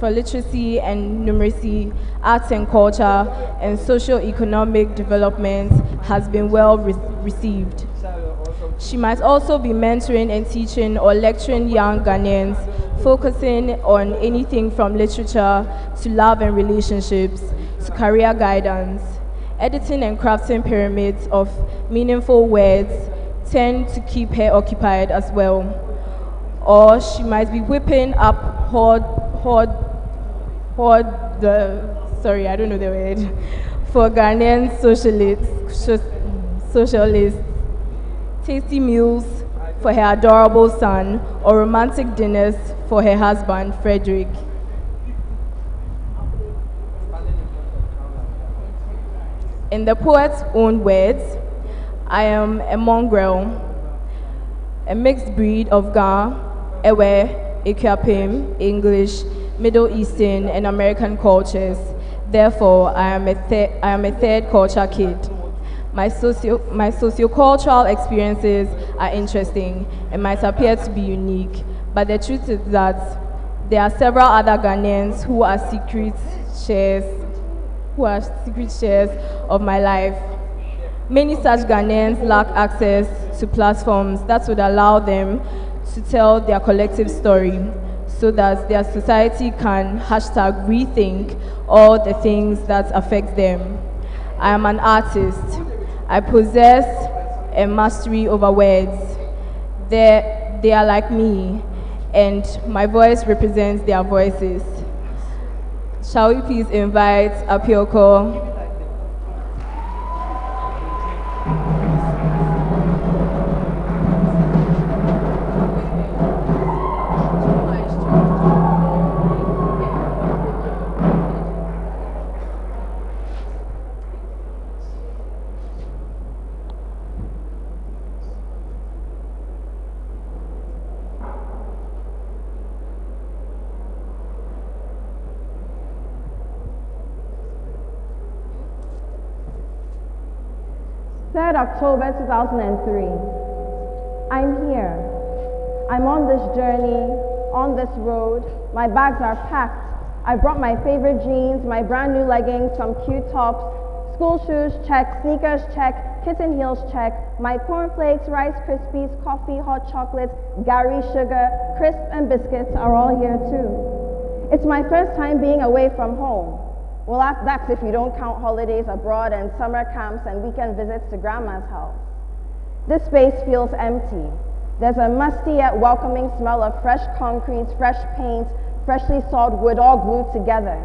literacy and numeracy, arts and culture, and socio-economic development has been well received. She might also be mentoring and teaching or lecturing young Ghanaians, focusing on anything from literature to love and relationships to career guidance. Editing and crafting pyramids of meaningful words tend to keep her occupied as well. Or she might be whipping up I don't know the word, for Ghanaian socialists, tasty meals for her adorable son, or romantic dinners for her husband, Frederick. In the poet's own words, I am a mongrel, a mixed breed of Ga, Ewe, Ethiopian, English, Middle Eastern, and American cultures. Therefore, I am a third culture kid. My sociocultural experiences are interesting and might appear to be unique, but the truth is that there are several other Ghanaians who are secret shares of my life. Many such Ghanaians lack access to platforms that would allow them to tell their collective story so that their society can #rethink all the things that affect them. I am an artist. I possess a mastery over words. They are like me, and my voice represents their voices. Shall we please invite Apioko? October 2003. I'm here. I'm on this journey, on this road. My bags are packed. I brought my favorite jeans, my brand new leggings, some cute tops, school shoes, check, sneakers, check, kitten heels, check, my cornflakes, Rice Krispies, coffee, hot chocolate, Gary sugar, crisp and biscuits are all here too. It's my first time being away from home. Well, that's if you don't count holidays abroad and summer camps and weekend visits to grandma's house. This space feels empty. There's a musty yet welcoming smell of fresh concrete, fresh paint, freshly sawed wood all glued together.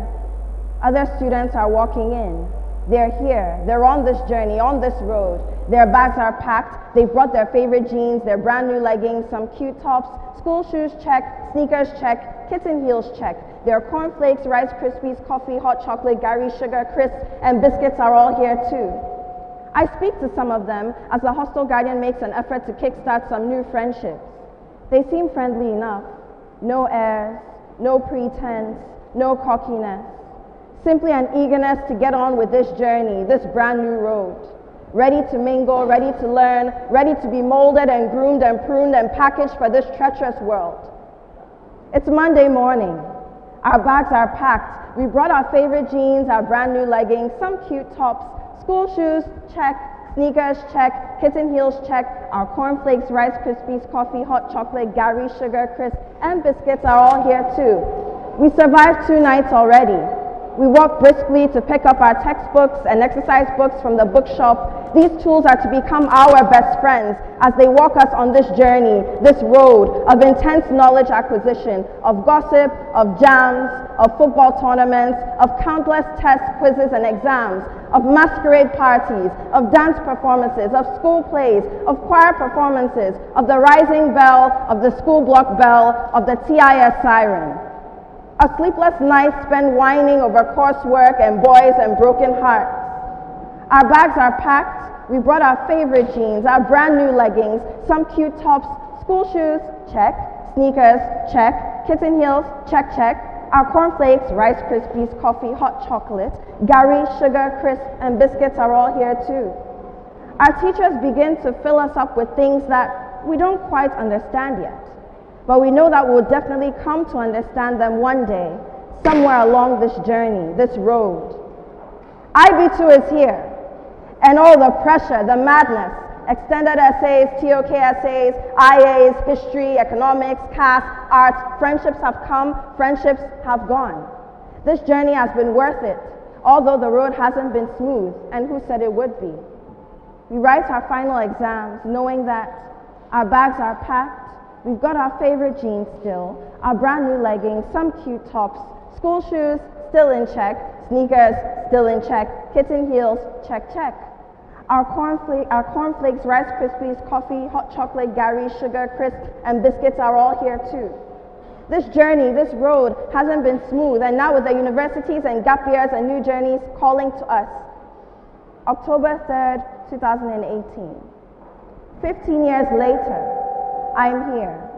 Other students are walking in. They're here. They're on this journey, on this road. Their bags are packed. They've brought their favorite jeans, their brand new leggings, some cute tops, school shoes check, sneakers check, kitten heels check. Their cornflakes, Rice Krispies, coffee, hot chocolate, Gary sugar, crisp, and biscuits are all here too. I speak to some of them as the hostel guardian makes an effort to kickstart some new friendships. They seem friendly enough. No airs, no pretense, no cockiness. Simply an eagerness to get on with this journey, this brand new road. Ready to mingle, ready to learn, ready to be molded and groomed and pruned and packaged for this treacherous world. It's Monday morning. Our bags are packed. We brought our favorite jeans, our brand new leggings, some cute tops, school shoes, check, sneakers, check, kitten heels, check, our cornflakes, Rice Krispies, coffee, hot chocolate, Gary sugar, crisp, and biscuits are all here too. We survived 2 nights already. We walk briskly to pick up our textbooks and exercise books from the bookshop. These tools are to become our best friends as they walk us on this journey, this road of intense knowledge acquisition, of gossip, of jams, of football tournaments, of countless tests, quizzes, and exams, of masquerade parties, of dance performances, of school plays, of choir performances, of the rising bell, of the school block bell, of the TIS siren. A sleepless night spent whining over coursework and boys and broken hearts. Our bags are packed. We brought our favorite jeans, our brand new leggings, some cute tops, school shoes, check, sneakers, check, kitten heels, check, check, our cornflakes, Rice Krispies, coffee, hot chocolate, Gary, sugar, crisp, and biscuits are all here too. Our teachers begin to fill us up with things that we don't quite understand yet, but we know that we'll definitely come to understand them one day, somewhere along this journey, this road. IB2 is here. And all the pressure, the madness, extended essays, TOK essays, IAs, history, economics, CAS, arts, friendships have come, friendships have gone. This journey has been worth it, although the road hasn't been smooth, and who said it would be? We write our final exams knowing that our bags are packed, we've got our favorite jeans still, our brand new leggings, some cute tops, school shoes still in check, sneakers still in check, kitten heels, check, check. Our cornflakes, Rice Krispies, coffee, hot chocolate, Gary, sugar, crisp, and biscuits are all here too. This journey, this road hasn't been smooth, and now with the universities and gap years and new journeys calling to us. October 3rd, 2018. 15 years later, I'm here.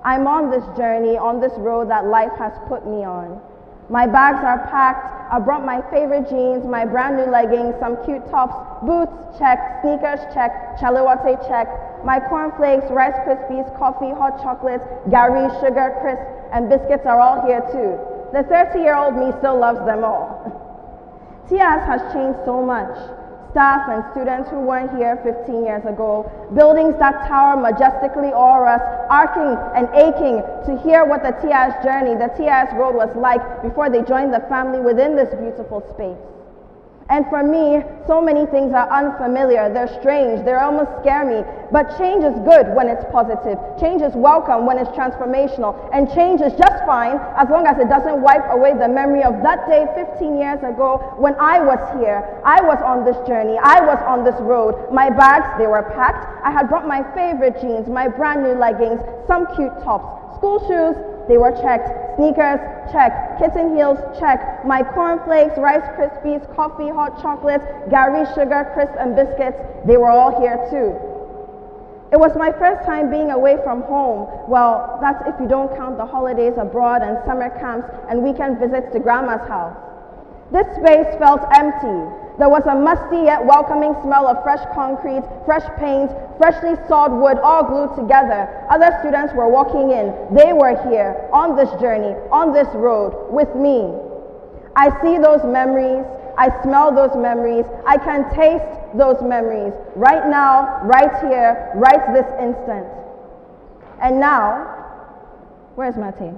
I'm on this journey, on this road that life has put me on. My bags are packed. I brought my favorite jeans, my brand new leggings, some cute tops, boots, check, sneakers, check, chalewate, check, my cornflakes, Rice Krispies, coffee, hot chocolates, Gary, sugar, crisp, and biscuits are all here too. The 30-year-old me still loves them all. TIS has changed so much. Staff and students who weren't here 15 years ago, buildings that tower majestically o'er us, arcing and aching to hear what the TIS journey, the TIS road was like before they joined the family within this beautiful space. And for me, so many things are unfamiliar, they're strange, they almost scare me, but change is good when it's positive, change is welcome when it's transformational, and change is just fine as long as it doesn't wipe away the memory of that day 15 years ago when I was here, I was on this journey, I was on this road. My bags, they were packed, I had brought my favorite jeans, my brand new leggings, some cute tops, school shoes, they were checked, sneakers, check, kitten heels, check, my cornflakes, Rice Krispies, coffee, hot chocolates, Gary, sugar, crisp, and biscuits, they were all here too. It was my first time being away from home. Well, that's if you don't count the holidays abroad and summer camps and weekend visits to grandma's house. This space felt empty. There was a musty yet welcoming smell of fresh concrete, fresh paint, freshly sawed wood, all glued together. Other students were walking in. They were here, on this journey, on this road, with me. I see those memories. I smell those memories. I can taste those memories. Right now, right here, right this instant. And now, where's my team?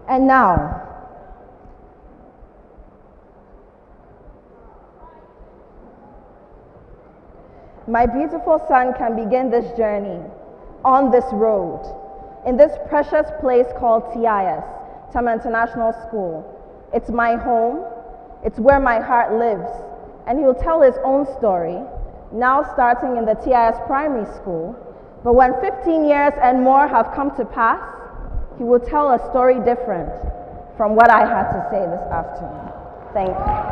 And now, my beautiful son can begin this journey on this road, in this precious place called TIS, Tema International School. It's my home, it's where my heart lives, and he'll tell his own story, now starting in the TIS primary school, but when 15 years and more have come to pass, he will tell a story different from what I had to say this afternoon. Thank you.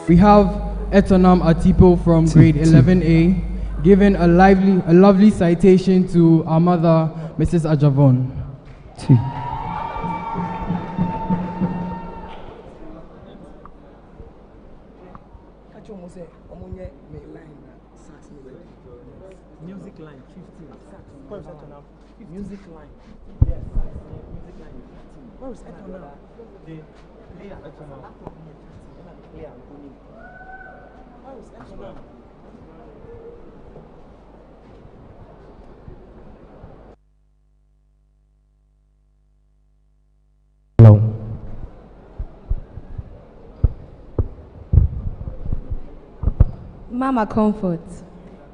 We have Etonam Atipo from grade 11A giving a lovely citation to our mother, Mrs. Ajavon. Music line 15. Music line. Yes. Music line 15. Where is Etonam? The player Etonam. Where is Etonam? Mama Comfort,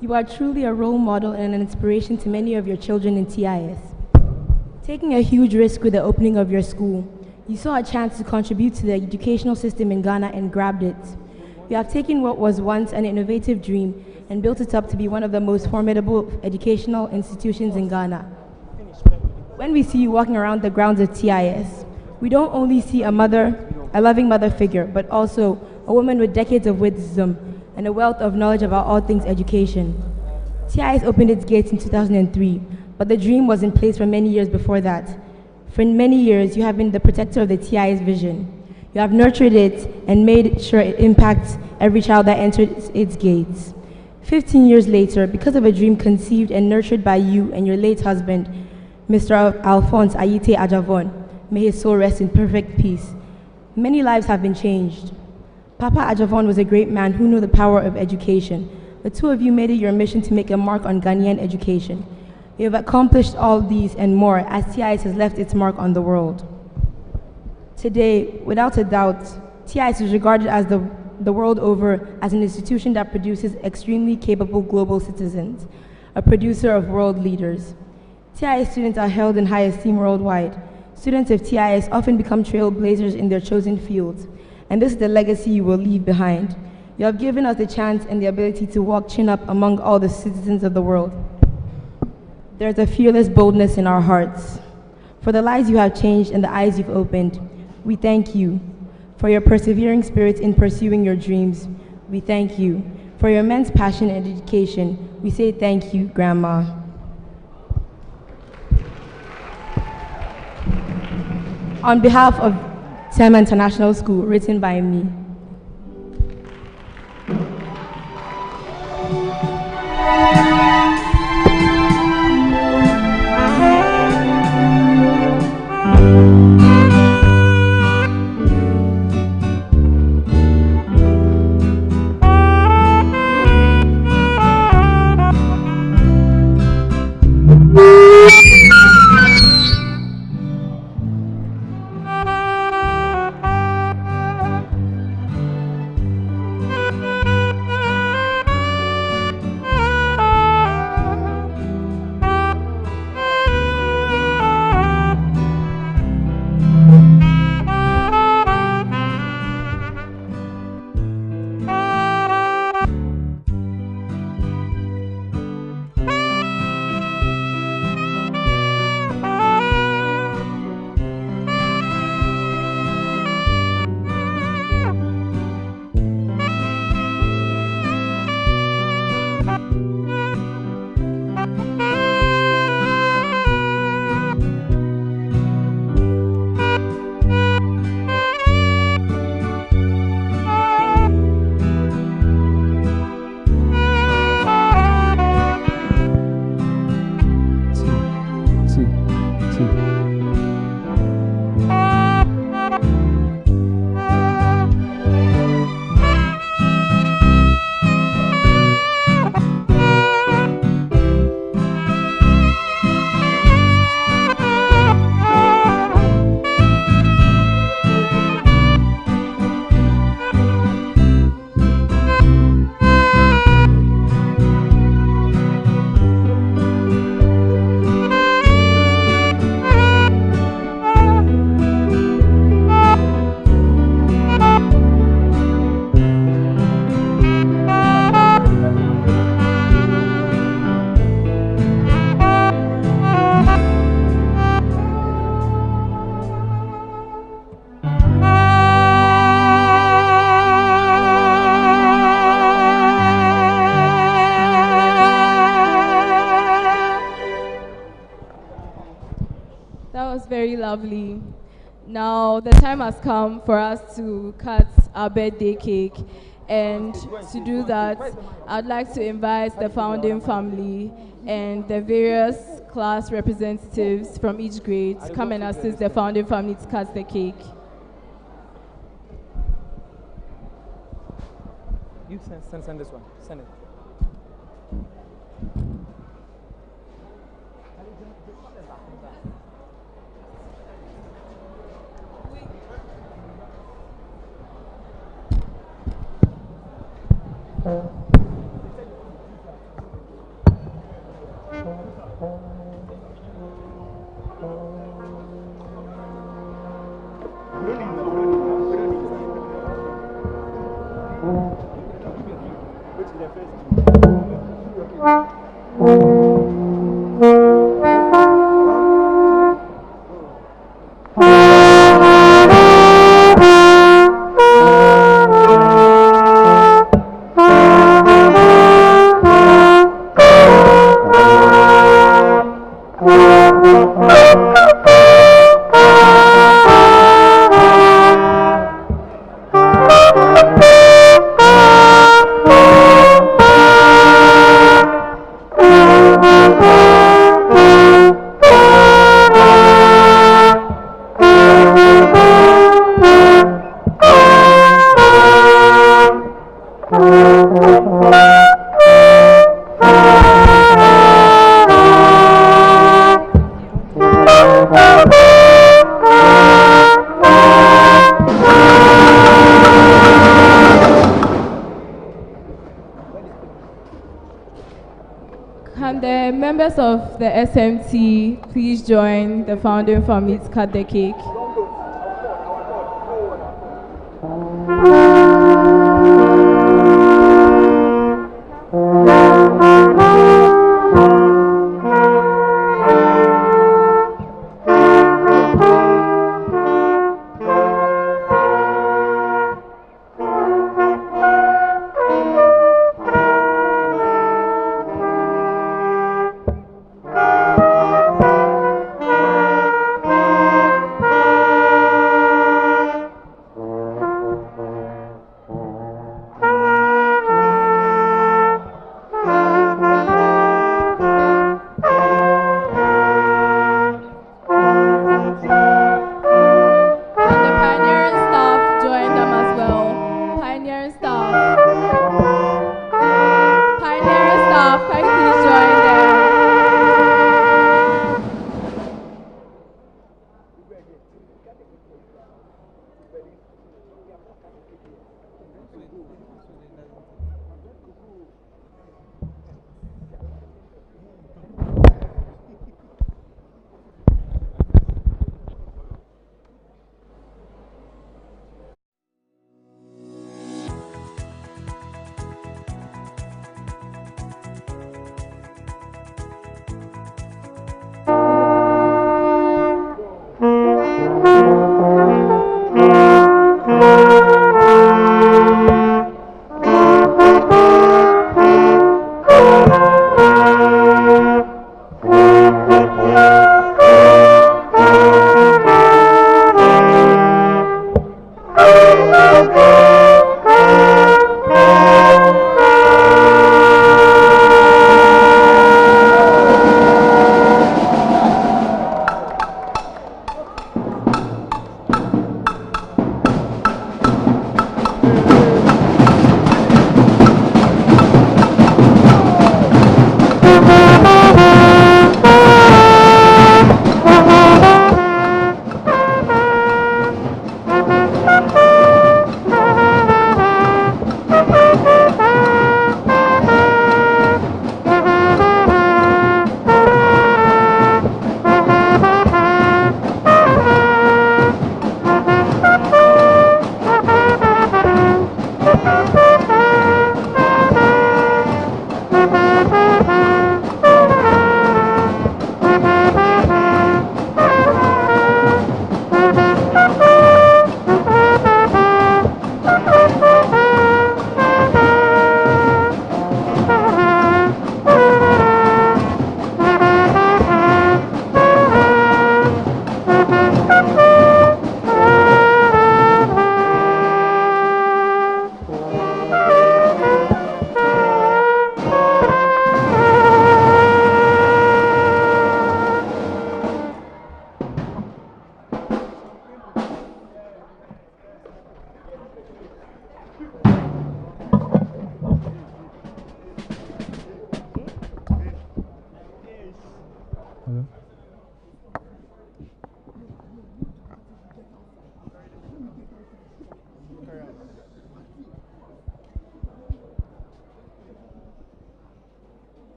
you are truly a role model and an inspiration to many of your children in TIS. Taking a huge risk with the opening of your school, you saw a chance to contribute to the educational system in Ghana and grabbed it. You have taken what was once an innovative dream and built it up to be one of the most formidable educational institutions in Ghana. When we see you walking around the grounds of TIS, we don't only see a loving mother figure, but also a woman with decades of wisdom and a wealth of knowledge about all things education. TIS opened its gates in 2003, but the dream was in place for many years before that. For many years, you have been the protector of the TIS vision. You have nurtured it and made sure it impacts every child that enters its gates. 15 years later, because of a dream conceived and nurtured by you and your late husband, Mr. Alphonse Ayite Ajavon, may his soul rest in perfect peace, many lives have been changed. Papa Ajavon was a great man who knew the power of education. The two of you made it your mission to make a mark on Ghanaian education. You have accomplished all these and more as TIS has left its mark on the world. Today, without a doubt, TIS is regarded as the world over as an institution that produces extremely capable global citizens, a producer of world leaders. TIS students are held in high esteem worldwide. Students of TIS often become trailblazers in their chosen fields, and this is the legacy you will leave behind. You have given us the chance and the ability to walk chin up among all the citizens of the world. There's a fearless boldness in our hearts. For the lives you have changed and the eyes you've opened, we thank you. For your persevering spirit in pursuing your dreams, we thank you. For your immense passion and dedication, we say thank you, Grandma. On behalf of Tema International School, written by me. very lovely. Now the time has come for us to cut our birthday cake. And to do that, I'd like to invite the founding family and the various class representatives from each grade to come and assist the founding family to cut the cake. You send this one. Send it. Can the members of the SMT please join the founding family to cut the cake?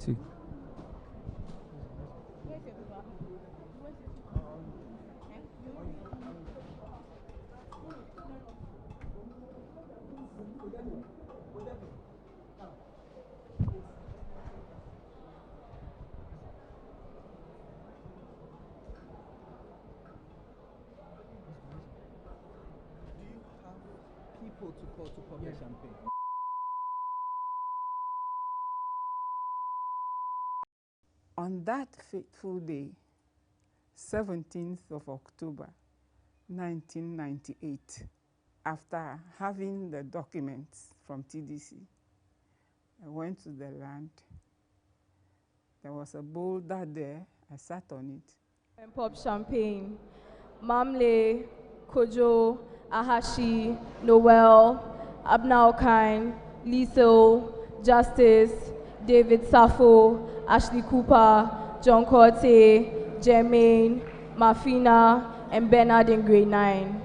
Two. People to call to pop the champagne. On that fateful day, 17th of October, 1998, after having the documents from TDC, I went to the land. There was a boulder there. I sat on it. And pop champagne. Mamle, Kojo, Ahashi, Noel, Abnaokine, Liso, Justice, David Safo, Ashley Cooper, John Corte, Jermaine, Mafina, and Bernard in grade 9.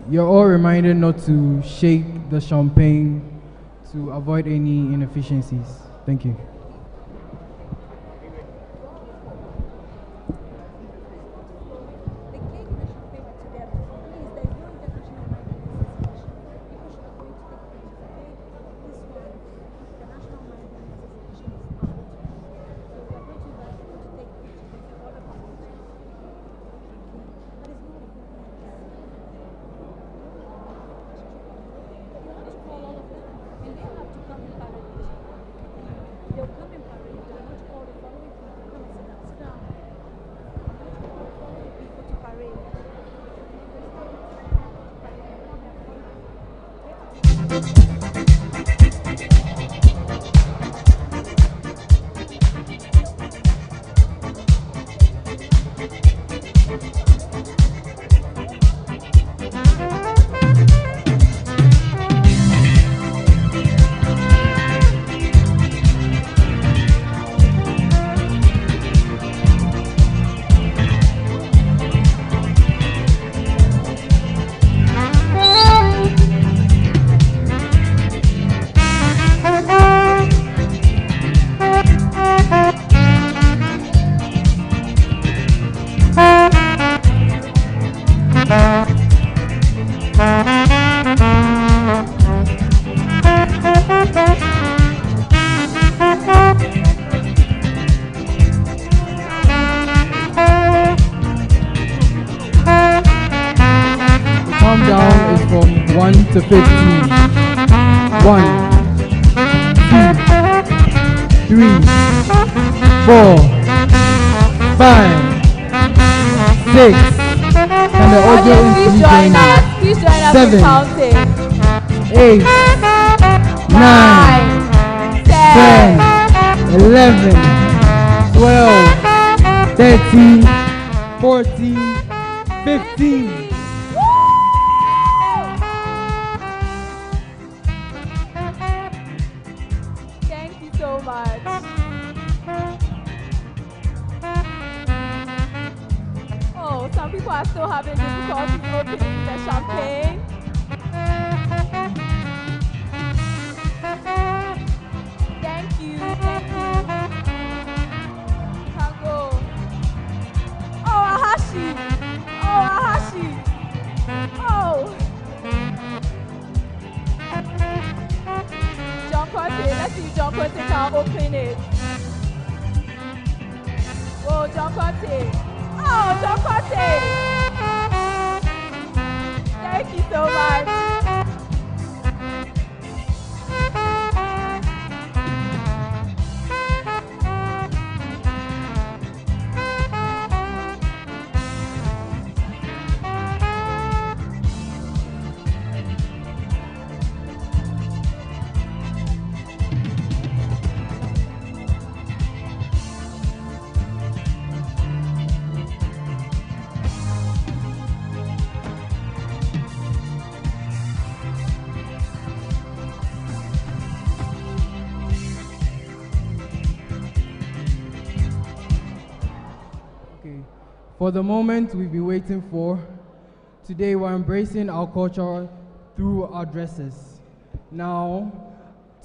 You're all reminded not to shake the champagne to avoid any inefficiencies. Thank you. Countdown is from 1 to 15. 1, 2, 3, 4, 5, 6. Can the audio Please join us. Please join us in 7, counting. 8, 9, 10, 11, 12, 13, 14, 15. Thank you so much. Oh, some people are still having difficulty opening the champagne. Thank you, thank you. Tango. Oh, Ahashi. Oh, Ahashi. Oh. John Corte, let's see if John Corte can open it. Oh, John Corte. Oh, John Corte. Thank you so much. For the moment we've been waiting for, today we're embracing our culture through our dresses. Now,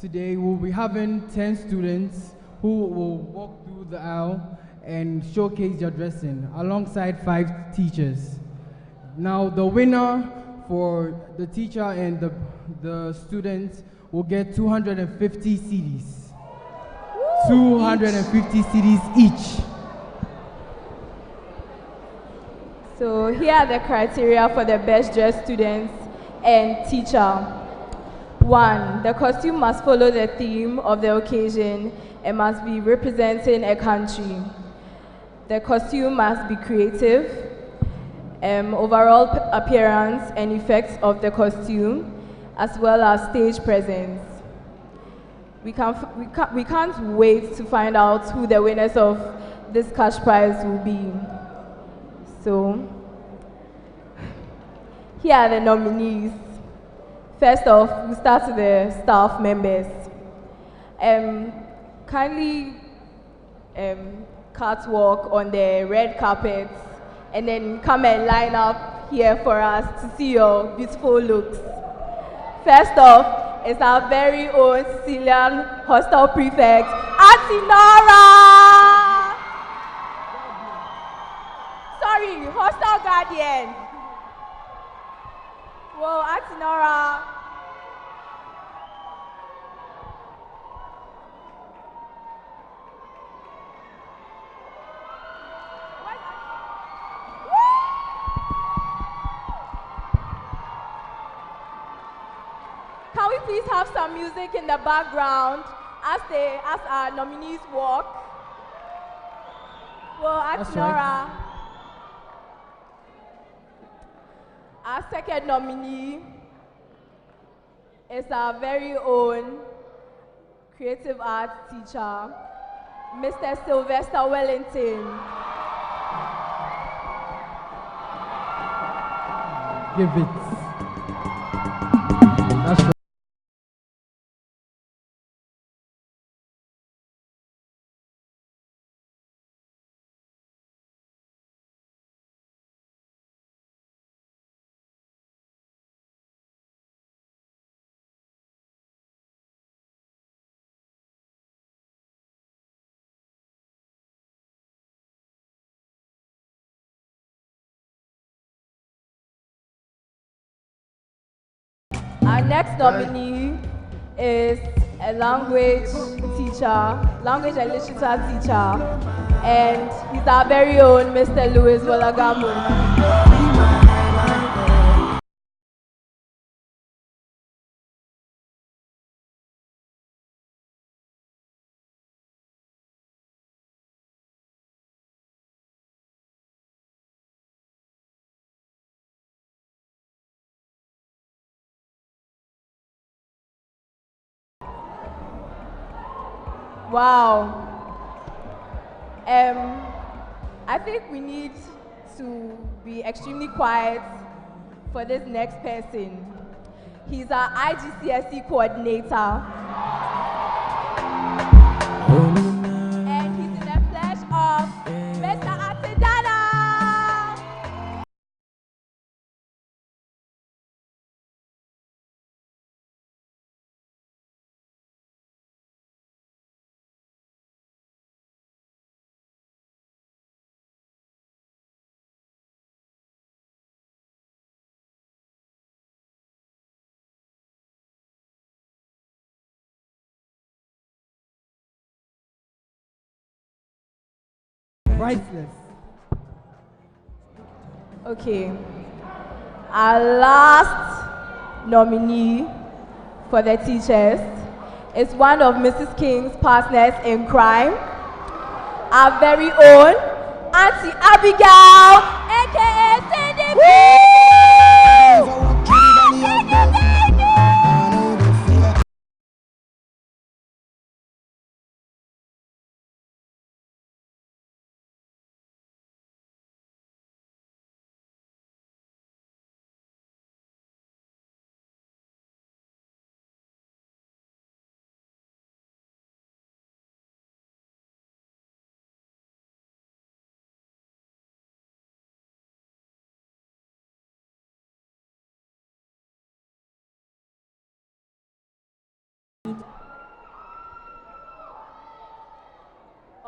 today we'll be having 10 students who will walk through the aisle and showcase their dressing alongside 5 teachers. Now, the winner for the teacher and the students will get 250 CDs. 250 CDs each. So here are the criteria for the best dressed students and teacher. 1, the costume must follow the theme of the occasion and must be representing a country. The costume must be creative. Overall appearance and effects of the costume, as well as stage presence. We can't wait to find out who the winners of this cash prize will be. So, here are the nominees. First off, we start with the staff members. Kindly catwalk on the red carpet and then come and line up here for us to see your beautiful looks. First off is our very own Sicilian hostel prefect, Auntie Nora! Sorry, hostel guardian. Whoa, Auntie Nora. Can we please have some music in the background as our nominees walk? Well, Auntie Nora. Our second nominee is our very own creative arts teacher, Mr. Sylvester Wellington. Give it. That's right. Our next nominee is a language teacher, language and literature teacher, and he's our very own Mr. Louis Walagamu. Wow. I think we need to be extremely quiet for this next person. He's our IGCSE coordinator. And he's in the flesh of Mr. Atidana. Priceless. Okay. Our last nominee for the teachers is one of Mrs. King's partners in crime, our very own Auntie Abigail, aka Cindy.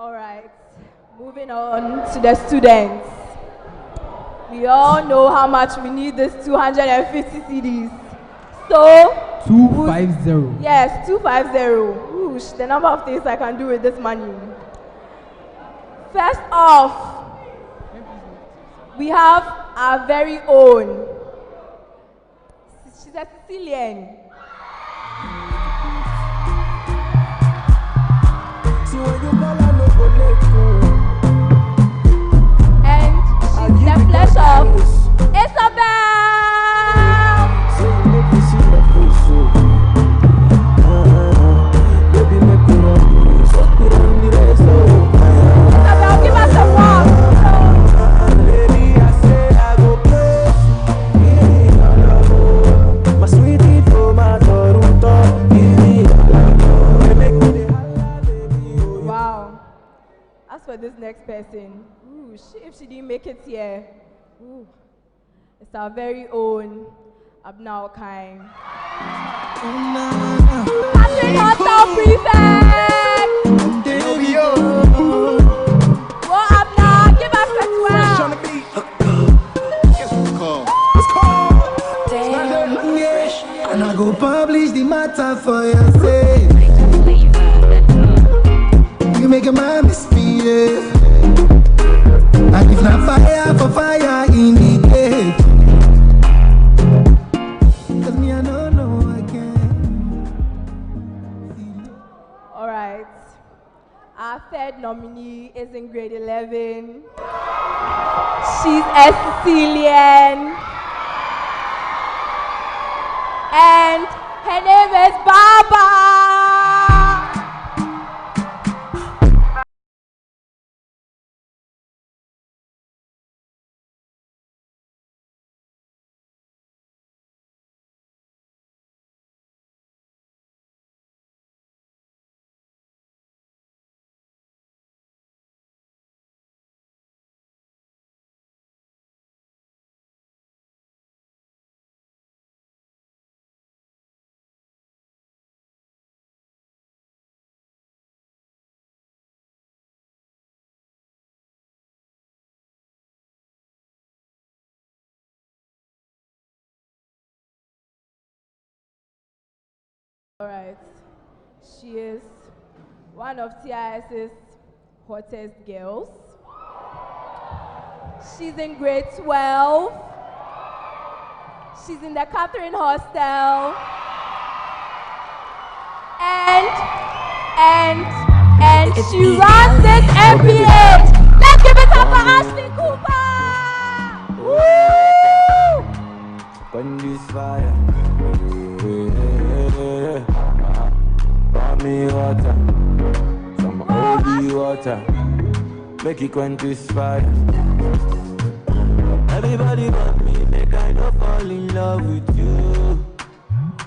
All right, moving on to the students. We all know how much we need this 250 CDs. So, 250. yes, 250. Whoosh, the number of things I can do with this money. First off, we have our very own. She's a Sicilian. And she's the flesh of Isabel. Isabel, give us a walk. My sweetie for my Toronto. Wow. As for this next person, if she didn't make it here, it's our very own Abnao Kaim. Catherine Hotel Prefect! Well, Abnao, give us a 12. Damn, and I go publish the matter for your sake. You make a man misbehave. And if not fire for fire in the day. Cause me I don't know again. All right. Our third nominee is in grade 11. She's a Sicilian. And her name is Baba. All right. She is one of TIS's hottest girls. She's in grade 12. She's in the Catherine Hostel. And she runs this MPH. Let's give it up for Ashley Cooper. Woo! When this fire, pour me water, some holy water, make it quench this fire. Everybody but me, make I not fall in love with you.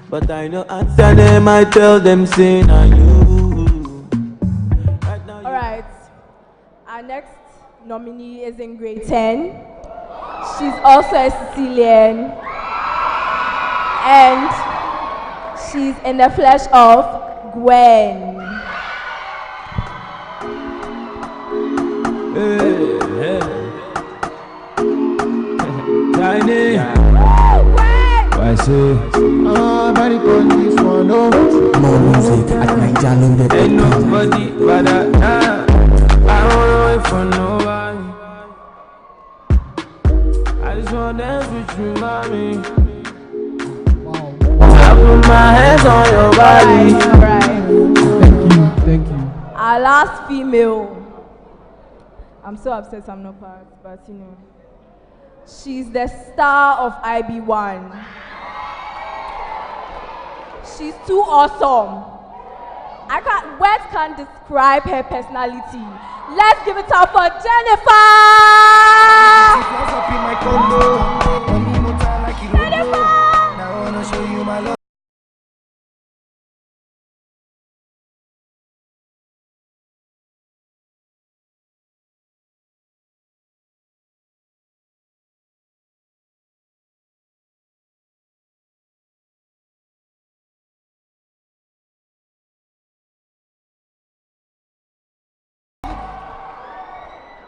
But I know answer them, I tell them, say now you. All right. Our next nominee is in grade 10. She's also a Sicilian. And she's in the flesh of Gwen. Hey, hey. Tiny. Why say? Body on this one, no. More music at Nigeria. Ain't nobody but I don't wait for nobody. I just want to dance with you, mommy. I put my hands on your body. All right. Thank you. Our last female. I'm so upset I'm not part, but you know. She's the star of IB1. She's too awesome. Words can't describe her personality. Let's give it up for Jennifer! Jennifer! Now I wanna show you my love.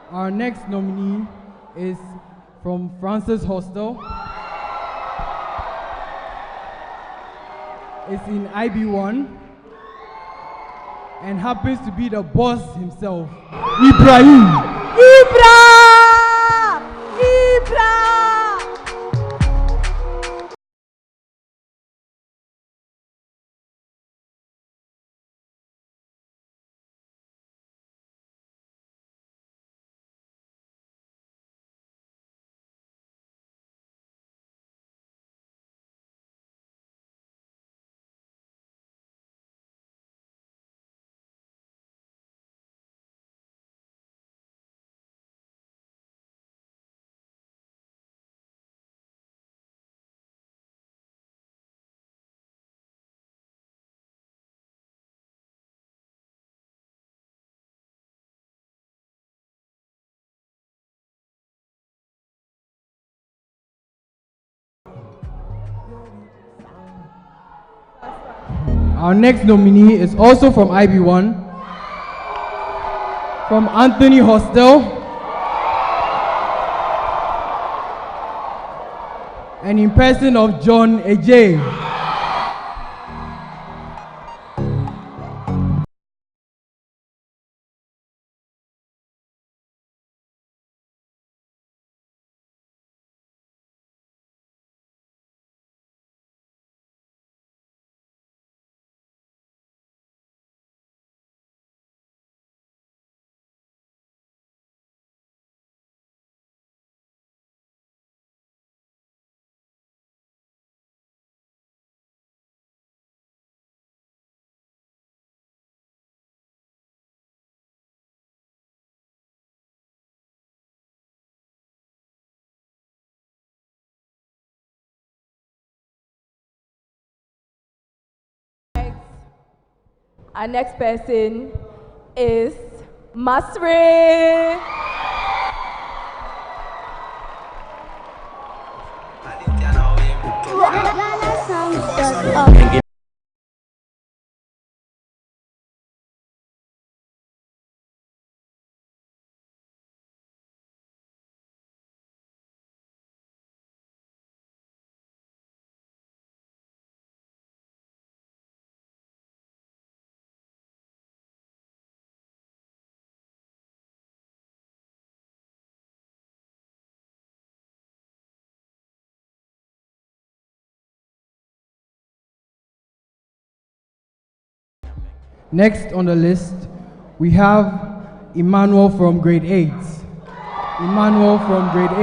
Our next nominee is from Francis Hostel. It's in IB1 and happens to be the boss himself, Ibrahim. Ibra! Our next nominee is also from IB1, from Anthony Hostel, and in person of John Ejay. Our next person is Masri. Next on the list, we have Emmanuel from grade 8. Emmanuel from grade 8.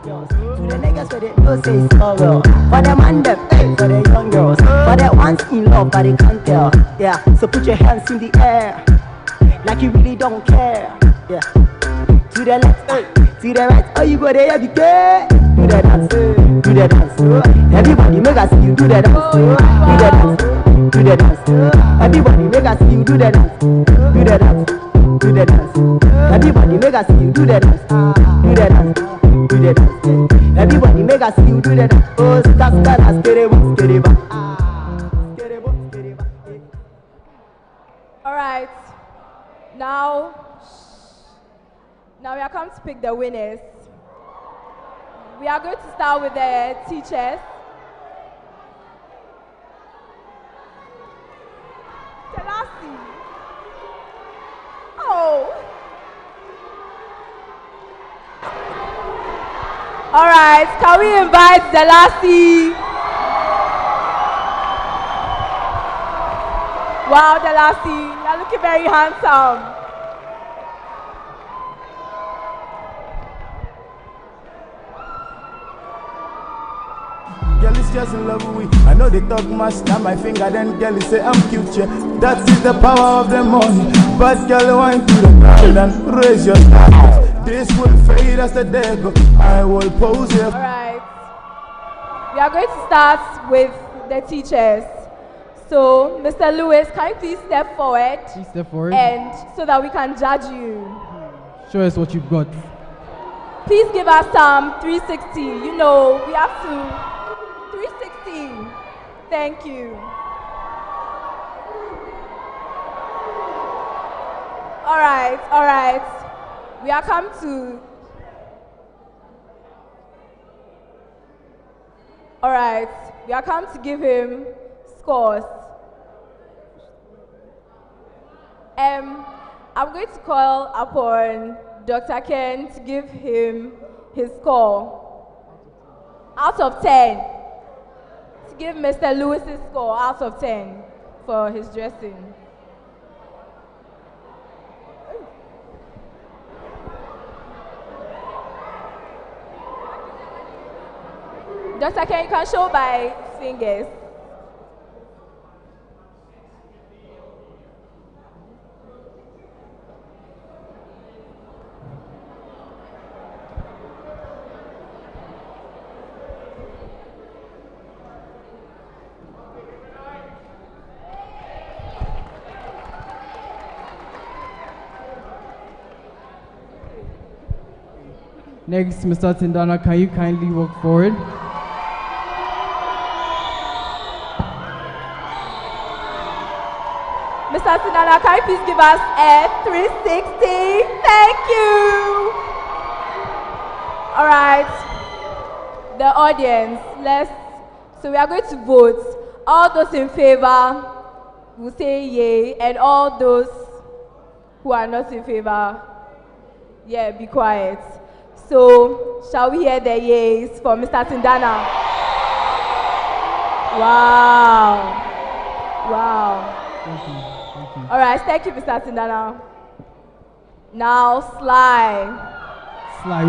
To the niggas where they know say it's all well. For them and them, for the young girls. For the ones in love but they can't tell. Yeah, so put your hands in the air like you really don't care. Yeah, to the left, to the right. Oh, you go there, you get. Do the dance, do the dance. Everybody make us see you do the dance. Do the dance, do the dance. Everybody make us see you do the dance. Do the dance, do the dance. Everybody make us see you do the dance. Do the dance, do the dance. Everybody make us see you do the dance. Oh, skaskas, skereba, skereba. All right. Now we are come to pick the winners. We are going to start with the teachers. Telasi. Oh. All right, can we invite Delasi? Wow, Delasi, you're looking very handsome. Girl is just in love with. I know they talk much, snap my finger, then girl is say I'm cute, yeah. That is the power of the money. But girl, wine to the ground and raise your status. This will fade as the day go. I will pose here. All right. We are going to start with the teachers. So, Mr. Lewis, can you please step forward? Please step forward. And so that we can judge you. Show us what you've got. Please give us some 360. You know, we have to 360. Thank you. right. We are come to. All right, we are come to give him scores. I'm going to call upon Dr. Ken to give him his score out of 10. To give Mr. Lewis's score out of 10 for his dressing. Dr. Ken, you can show by fingers. Next, Mr. Tindana, can you kindly walk forward? Mr. Tindana, can you please give us a 360? Thank you. All right. The audience, so we are going to vote. All those in favor will say yay, and all those who are not in favor, yeah, be quiet. So, shall we hear the yays for Mr. Tindana? Wow. Thank you. All right, thank you, Mr. Tindana. Now, Sly. Sly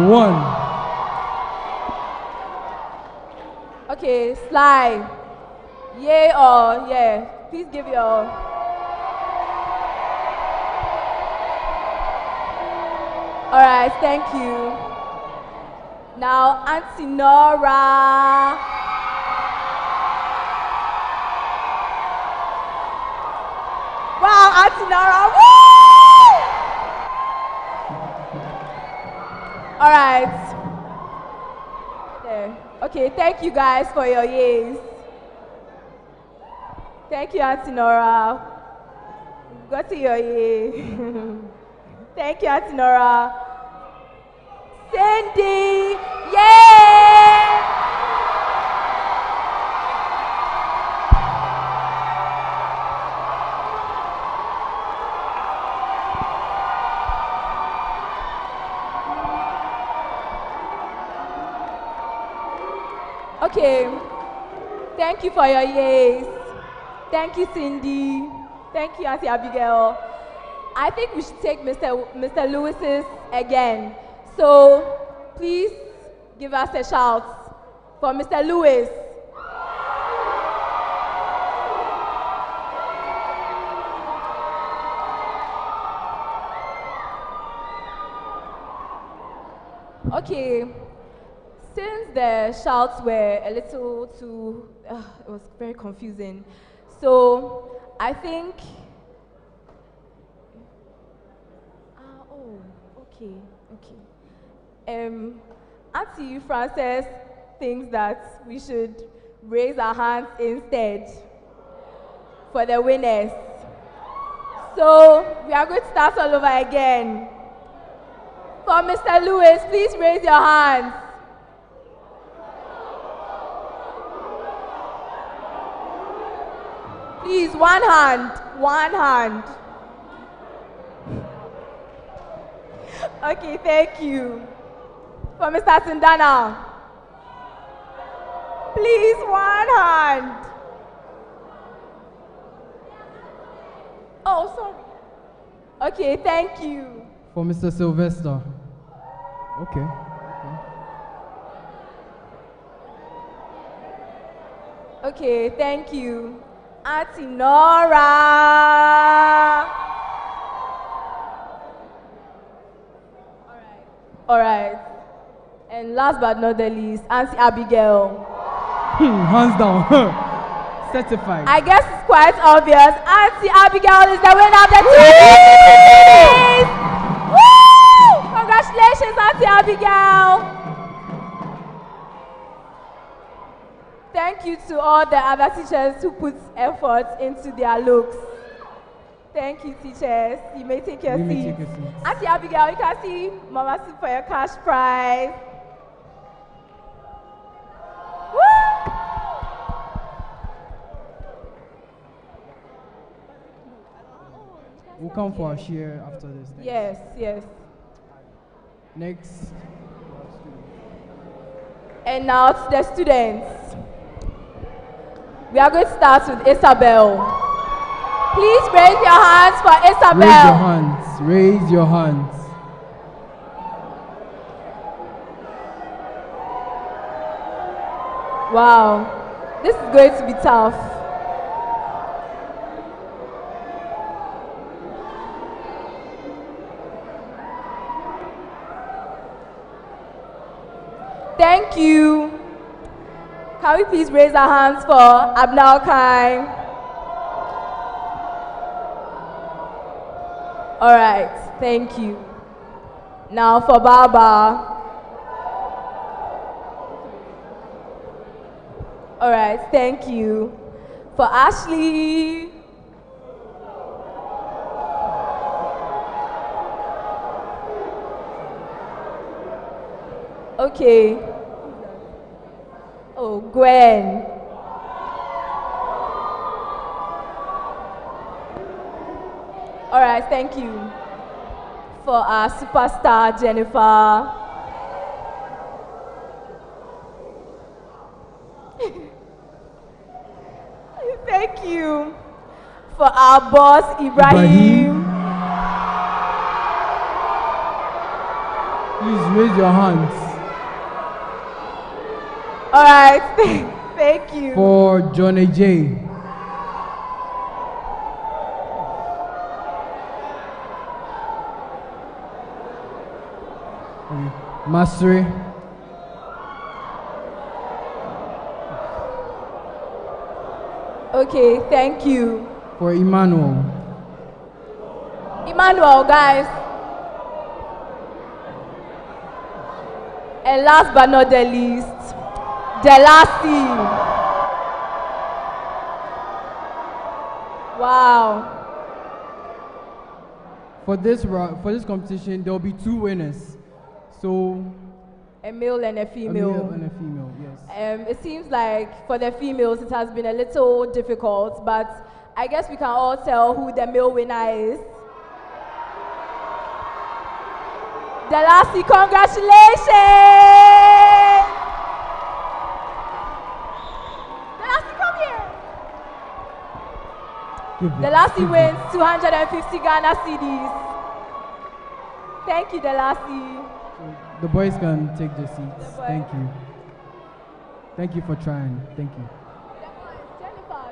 1. Okay, Sly. Yay or yeah? Please give your. All right, thank you. Now, Auntie Nora. Wow, Auntie Nora. Woo! All right. There. Okay, thank you guys for your yays. Thank you, Auntie Nora. We've got to your yay. Thank you, Auntie Nora. Cindy, yay! Okay, thank you for your yays. Thank you, Cindy. Thank you, Auntie Abigail. I think we should take Mr. Lewis's again. So, please give us a shout for Mr. Lewis. Okay, since the shouts were a little too, it was very confusing. So, I think, okay. Auntie Frances thinks that we should raise our hands instead for the winners. So we are going to start all over again. For Mr. Lewis, please raise your hands. Please, one hand. Okay, thank you. For Mr. Tindana, please, one hand. Oh, sorry. Okay, thank you. For Mr. Sylvester. Okay. Okay, thank you. Auntie Nora. All right. And last but not the least, Auntie Abigail. Hands down. Certified. I guess it's quite obvious. Auntie Abigail is the winner of the championship. Woo! Congratulations, Auntie Abigail. Thank you to all the other teachers who put effort into their looks. Thank you, teachers. You may take your You may seats. take your seats. Auntie Abigail, you can see Mama Sue for your cash prize. Woo! We'll come for a share after this. Thanks. Yes, yes. Next. And now to the students. We are going to start with Isabel. Please raise your hands for Isabel. Raise your hands. Raise your hands. Wow, this is going to be tough. Thank you. Can we please raise our hands for Abnal Kai? All right, thank you. Now for Baba. All right, thank you. For Ashley. Okay. Oh, Gwen. All right, thank you. For our superstar, Jennifer. Thank you. For our boss, Ibrahim. Please raise your hands. All right, thank you. For Johnny J. Mastery. Okay, thank you. For Emmanuel. Emmanuel, guys. And last but not the least, Delasi. Wow. For this competition, there will be 2 winners. So a male and a female. A male and a female, yes. It seems like for the females it has been a little difficult, but I guess we can all tell who the male winner is. Delasi, congratulations! Delasi, come here. Delasi wins 250 Ghana cedis. Thank you, Delasi. The boys can take their seats. Thank you. Thank you for trying. Thank you. Jennifer.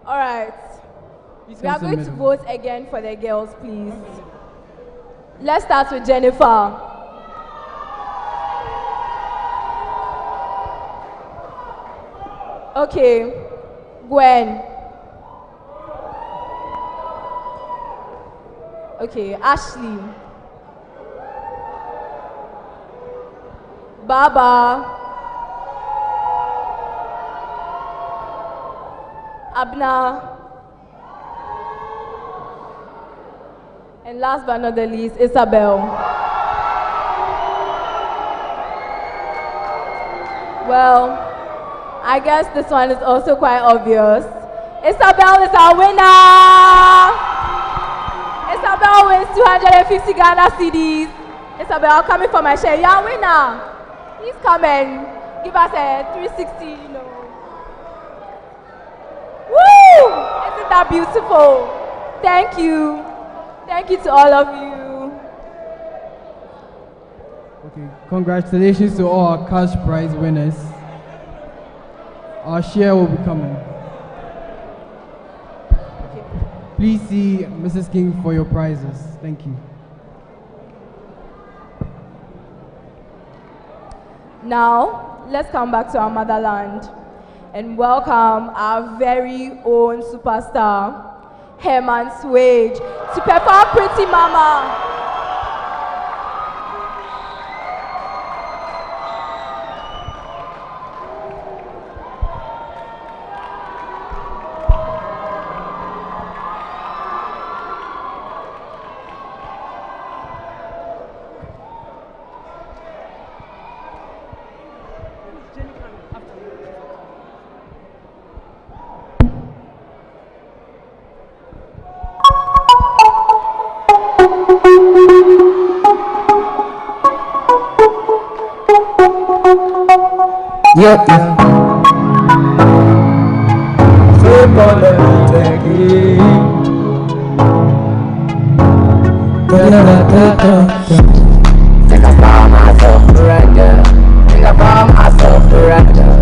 All right. We are going to vote again for the girls, please. Let's start with Jennifer. Okay. Gwen. Okay, Ashley. Baba. Abna. And last but not the least, Isabel. Well, I guess this one is also quite obvious. Isabel is our winner! Isabel wins 250 Ghana cedis. Isabel, coming for my share. You're a winner. Please come and give us a 360, Woo! Isn't that beautiful? Thank you. Thank you to all of you. Okay, congratulations to all our cash prize winners. Our share will be coming. Please see Mrs. King for your prizes. Thank you. Now, let's come back to our motherland and welcome our very own superstar, Herman Swage, to perform Pretty Mama. Yeah, yeah. Flip on the beat again. Think I found myself right there. Think I found myself right there.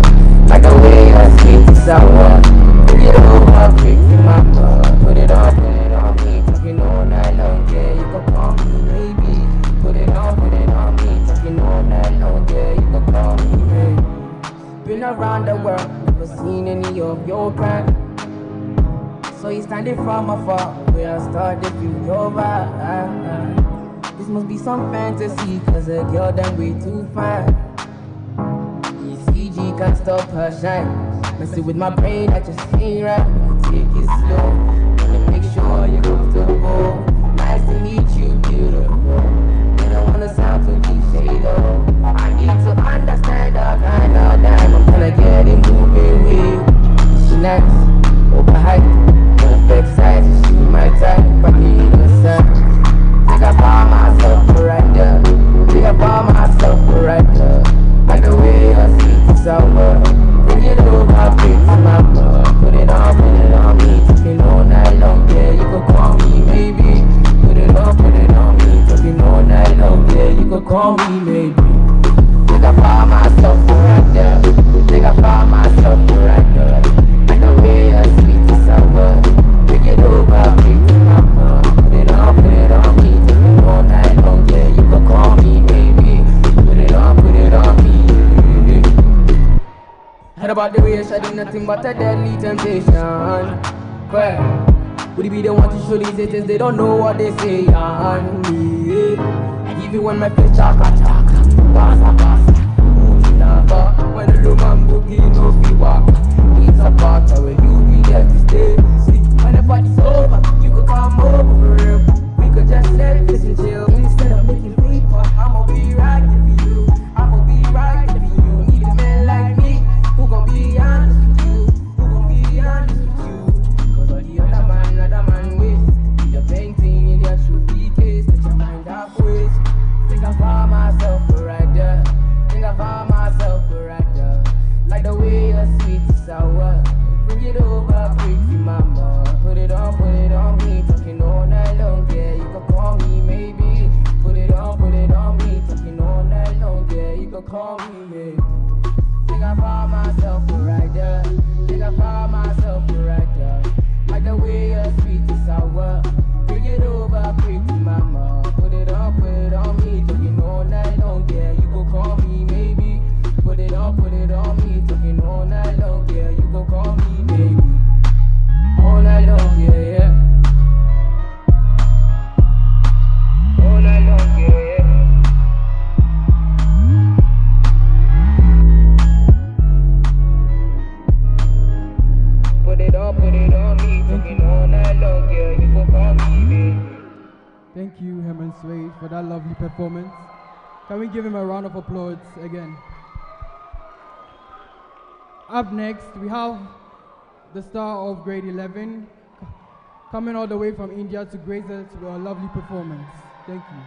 Like the way I speak to someone. Bring it over, quick, remember. Put it on me. Talking all night long, yeah, you can call me, baby. Put it on me. Talking all night long, yeah, you can call me, baby. Been around the world, never seen any of your kind. So you standing from afar, where I started to feel your vibe. This must be some fantasy, cause a girl done way too fine. ECG can't stop her shine. Messing with my brain, I just ain't right. Take it slow, wanna make sure you're comfortable. Nice to meet you, beautiful. You don't wanna sound too cliche though. I need to understand the kind of time I'm gonna get it moving with. She nice, overhyped, perfect size. She my type, but need a side. Think I found myself right there. Think I found myself right there. Like the way I speak to someone. Bring it over, big mama. Put it on me. Talking all night long, yeah, you could call me maybe. Put it on me. Talking all night long, yeah, you could call me maybe. Think I found myself right there. Think I found myself right there. Like the way I speak to someone. Bring it over, big mama. Put it on me. All night long, yeah, you can call me, baby. Put it on me. Heard about the way I shot in nothing but a deadly temptation. Well, would it be the one to show these haters they don't know what they say on me? And even when my face chaka, basa, moving over. When the low man boogie no fee walk, it's a part of where you be there to stay. See, when the party's over, you could come over for real. We could just let this and chill instead of making paper. I'ma be right there for you. I'ma be right there for you. Need a man like me who gon' be honest with you. Who gon' be honest with you? Cause all the other man ways. Need a painting in their true case. Let your mind up ways. Think I found myself right there. Think I found myself right there. Like the way you're sweet and sour. Bring it over, pretty mama. Put it on me. Talking all night long, yeah, you can call me maybe. Put it on me. Talking all night long, yeah, you can call me maybe. Think I found myself right there. Think I found myself right there. Like the way you're sweet and sour. Bring it over, pretty mama. Put it on me. Talking all night long, yeah, you can call me maybe. Put it on me. Talking all night long, yeah, you can call me maybe. All night long, yeah. All night long, yeah. Put it on me. Talking all night long, yeah, you can call me baby. Thank you, Herman Swade, for that lovely performance. Can we give him a round of applause again? Up next, we have the star of grade 11, coming all the way from India to grace us with a lovely performance. Thank you.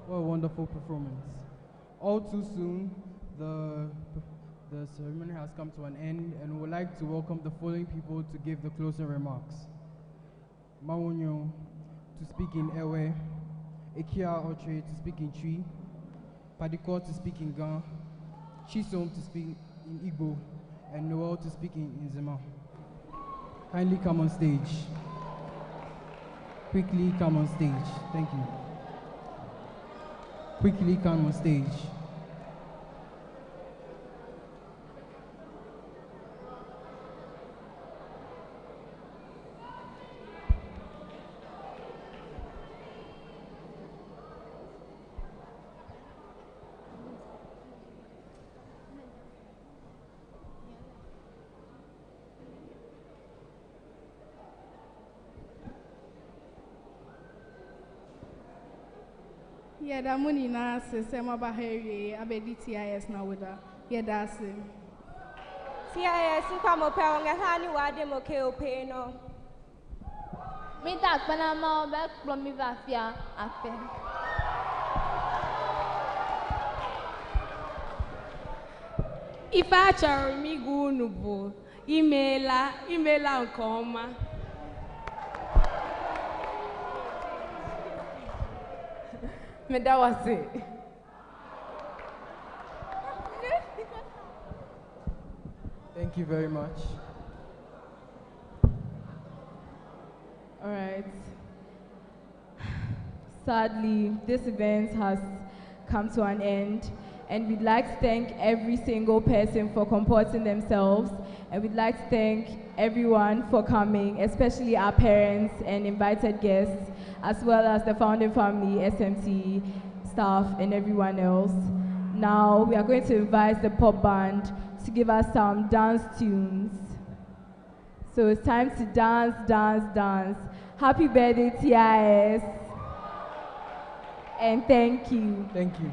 What a wonderful performance. All too soon, the ceremony has come to an end, and we would like to welcome the following people to give the closing remarks. Mawonyo to speak in Ewe, Ekia Otre to speak in Twi, Padiko to speak in Gan, Chisom to speak in Igbo, and Noel to speak in Nzema. Kindly come on stage. Quickly come on stage. Thank you. Quickly come on stage. Yeda muni na se sema baheri abedi TIS na weda yeda se TIS kwa mope onga hani wade moke ope no mi tak panama back from mi vafia afe ife achọrọ m igwu unu bụ imela nke ọma. That was it. Thank you very much. All right. Sadly, this event has come to an end, and we'd like to thank every single person for comporting themselves, and we'd like to thank everyone for coming, especially our parents and invited guests, as well as the founding family, SMT staff, and everyone else. Now, we are going to invite the pop band to give us some dance tunes. So it's time to dance, dance, dance. Happy birthday, TIS. And thank you. Thank you.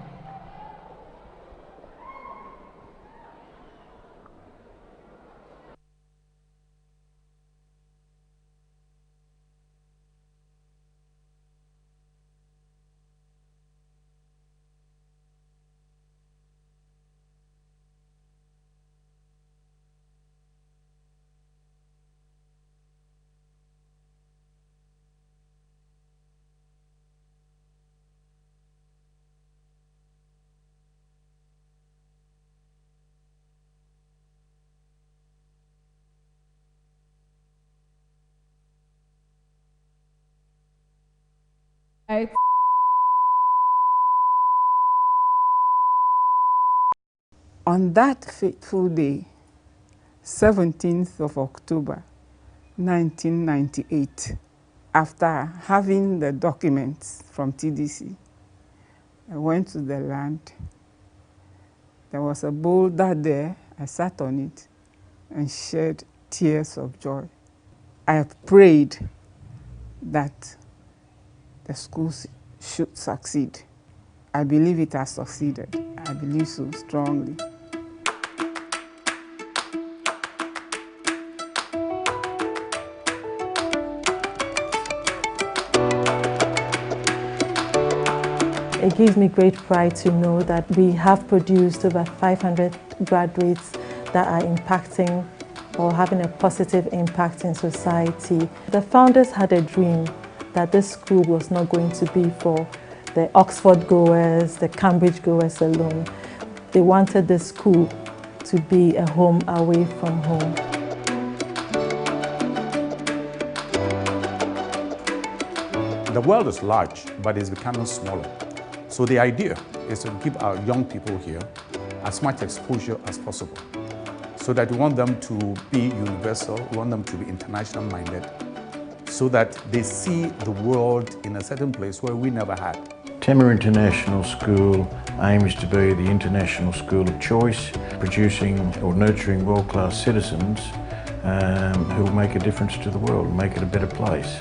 Right. On that fateful day, 17th of October, 1998, after having the documents from TDC, I went to the land. There was a boulder there. I sat on it and shed tears of joy. I prayed that the schools should succeed. I believe it has succeeded. I believe so strongly. It gives me great pride to know that we have produced over 500 graduates that are impacting or having a positive impact in society. The founders had a dream that this school was not going to be for the Oxford goers, the Cambridge goers alone. They wanted the school to be a home away from home. The world is large, but it's becoming smaller. So the idea is to give our young people here as much exposure as possible, so that we want them to be universal, we want them to be international minded, so that they see the world in a certain place where we never had. Tema International School aims to be the international school of choice, producing or nurturing world-class citizens who will make a difference to the world, make it a better place.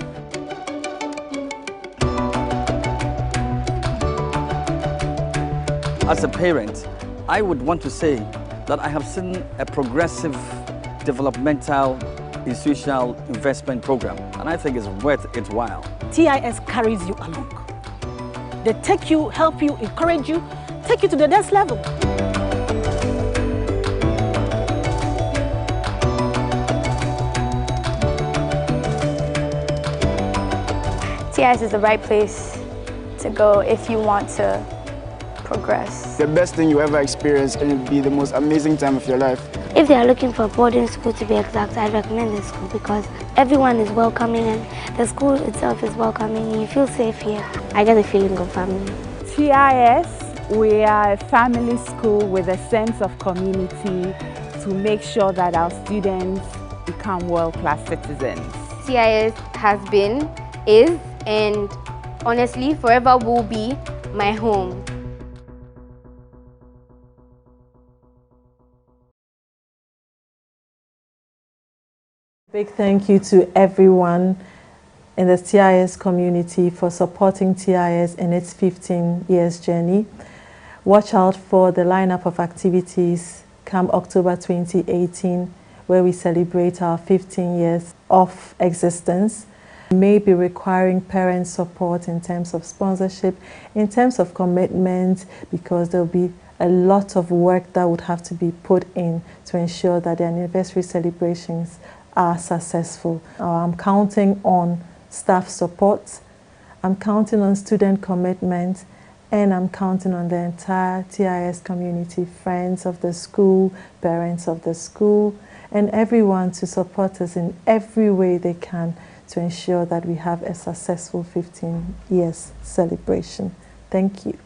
As a parent, I would want to say that I have seen a progressive developmental institutional investment program, and I think it's worth its while. TIS carries you along. They take you, help you, encourage you, take you to the next level. TIS is the right place to go if you want to progress. The best thing you ever experience, and it'll be the most amazing time of your life. If they are looking for a boarding school to be exact, I recommend this school because everyone is welcoming and the school itself is welcoming and you feel safe here. I get a feeling of family. TIS, we are a family school with a sense of community to make sure that our students become world-class citizens. TIS has been, is, and honestly forever will be my home. Big thank you to everyone in the TIS community for supporting TIS in its 15 years journey. Watch out for the lineup of activities come October 2018, where we celebrate our 15 years of existence. We may be requiring parent support in terms of sponsorship, in terms of commitment, because there will be a lot of work that would have to be put in to ensure that the anniversary celebrations are successful. I'm counting on staff support, I'm counting on student commitment, and I'm counting on the entire TIS community, friends of the school, parents of the school, and everyone to support us in every way they can to ensure that we have a successful 15 years celebration. Thank you.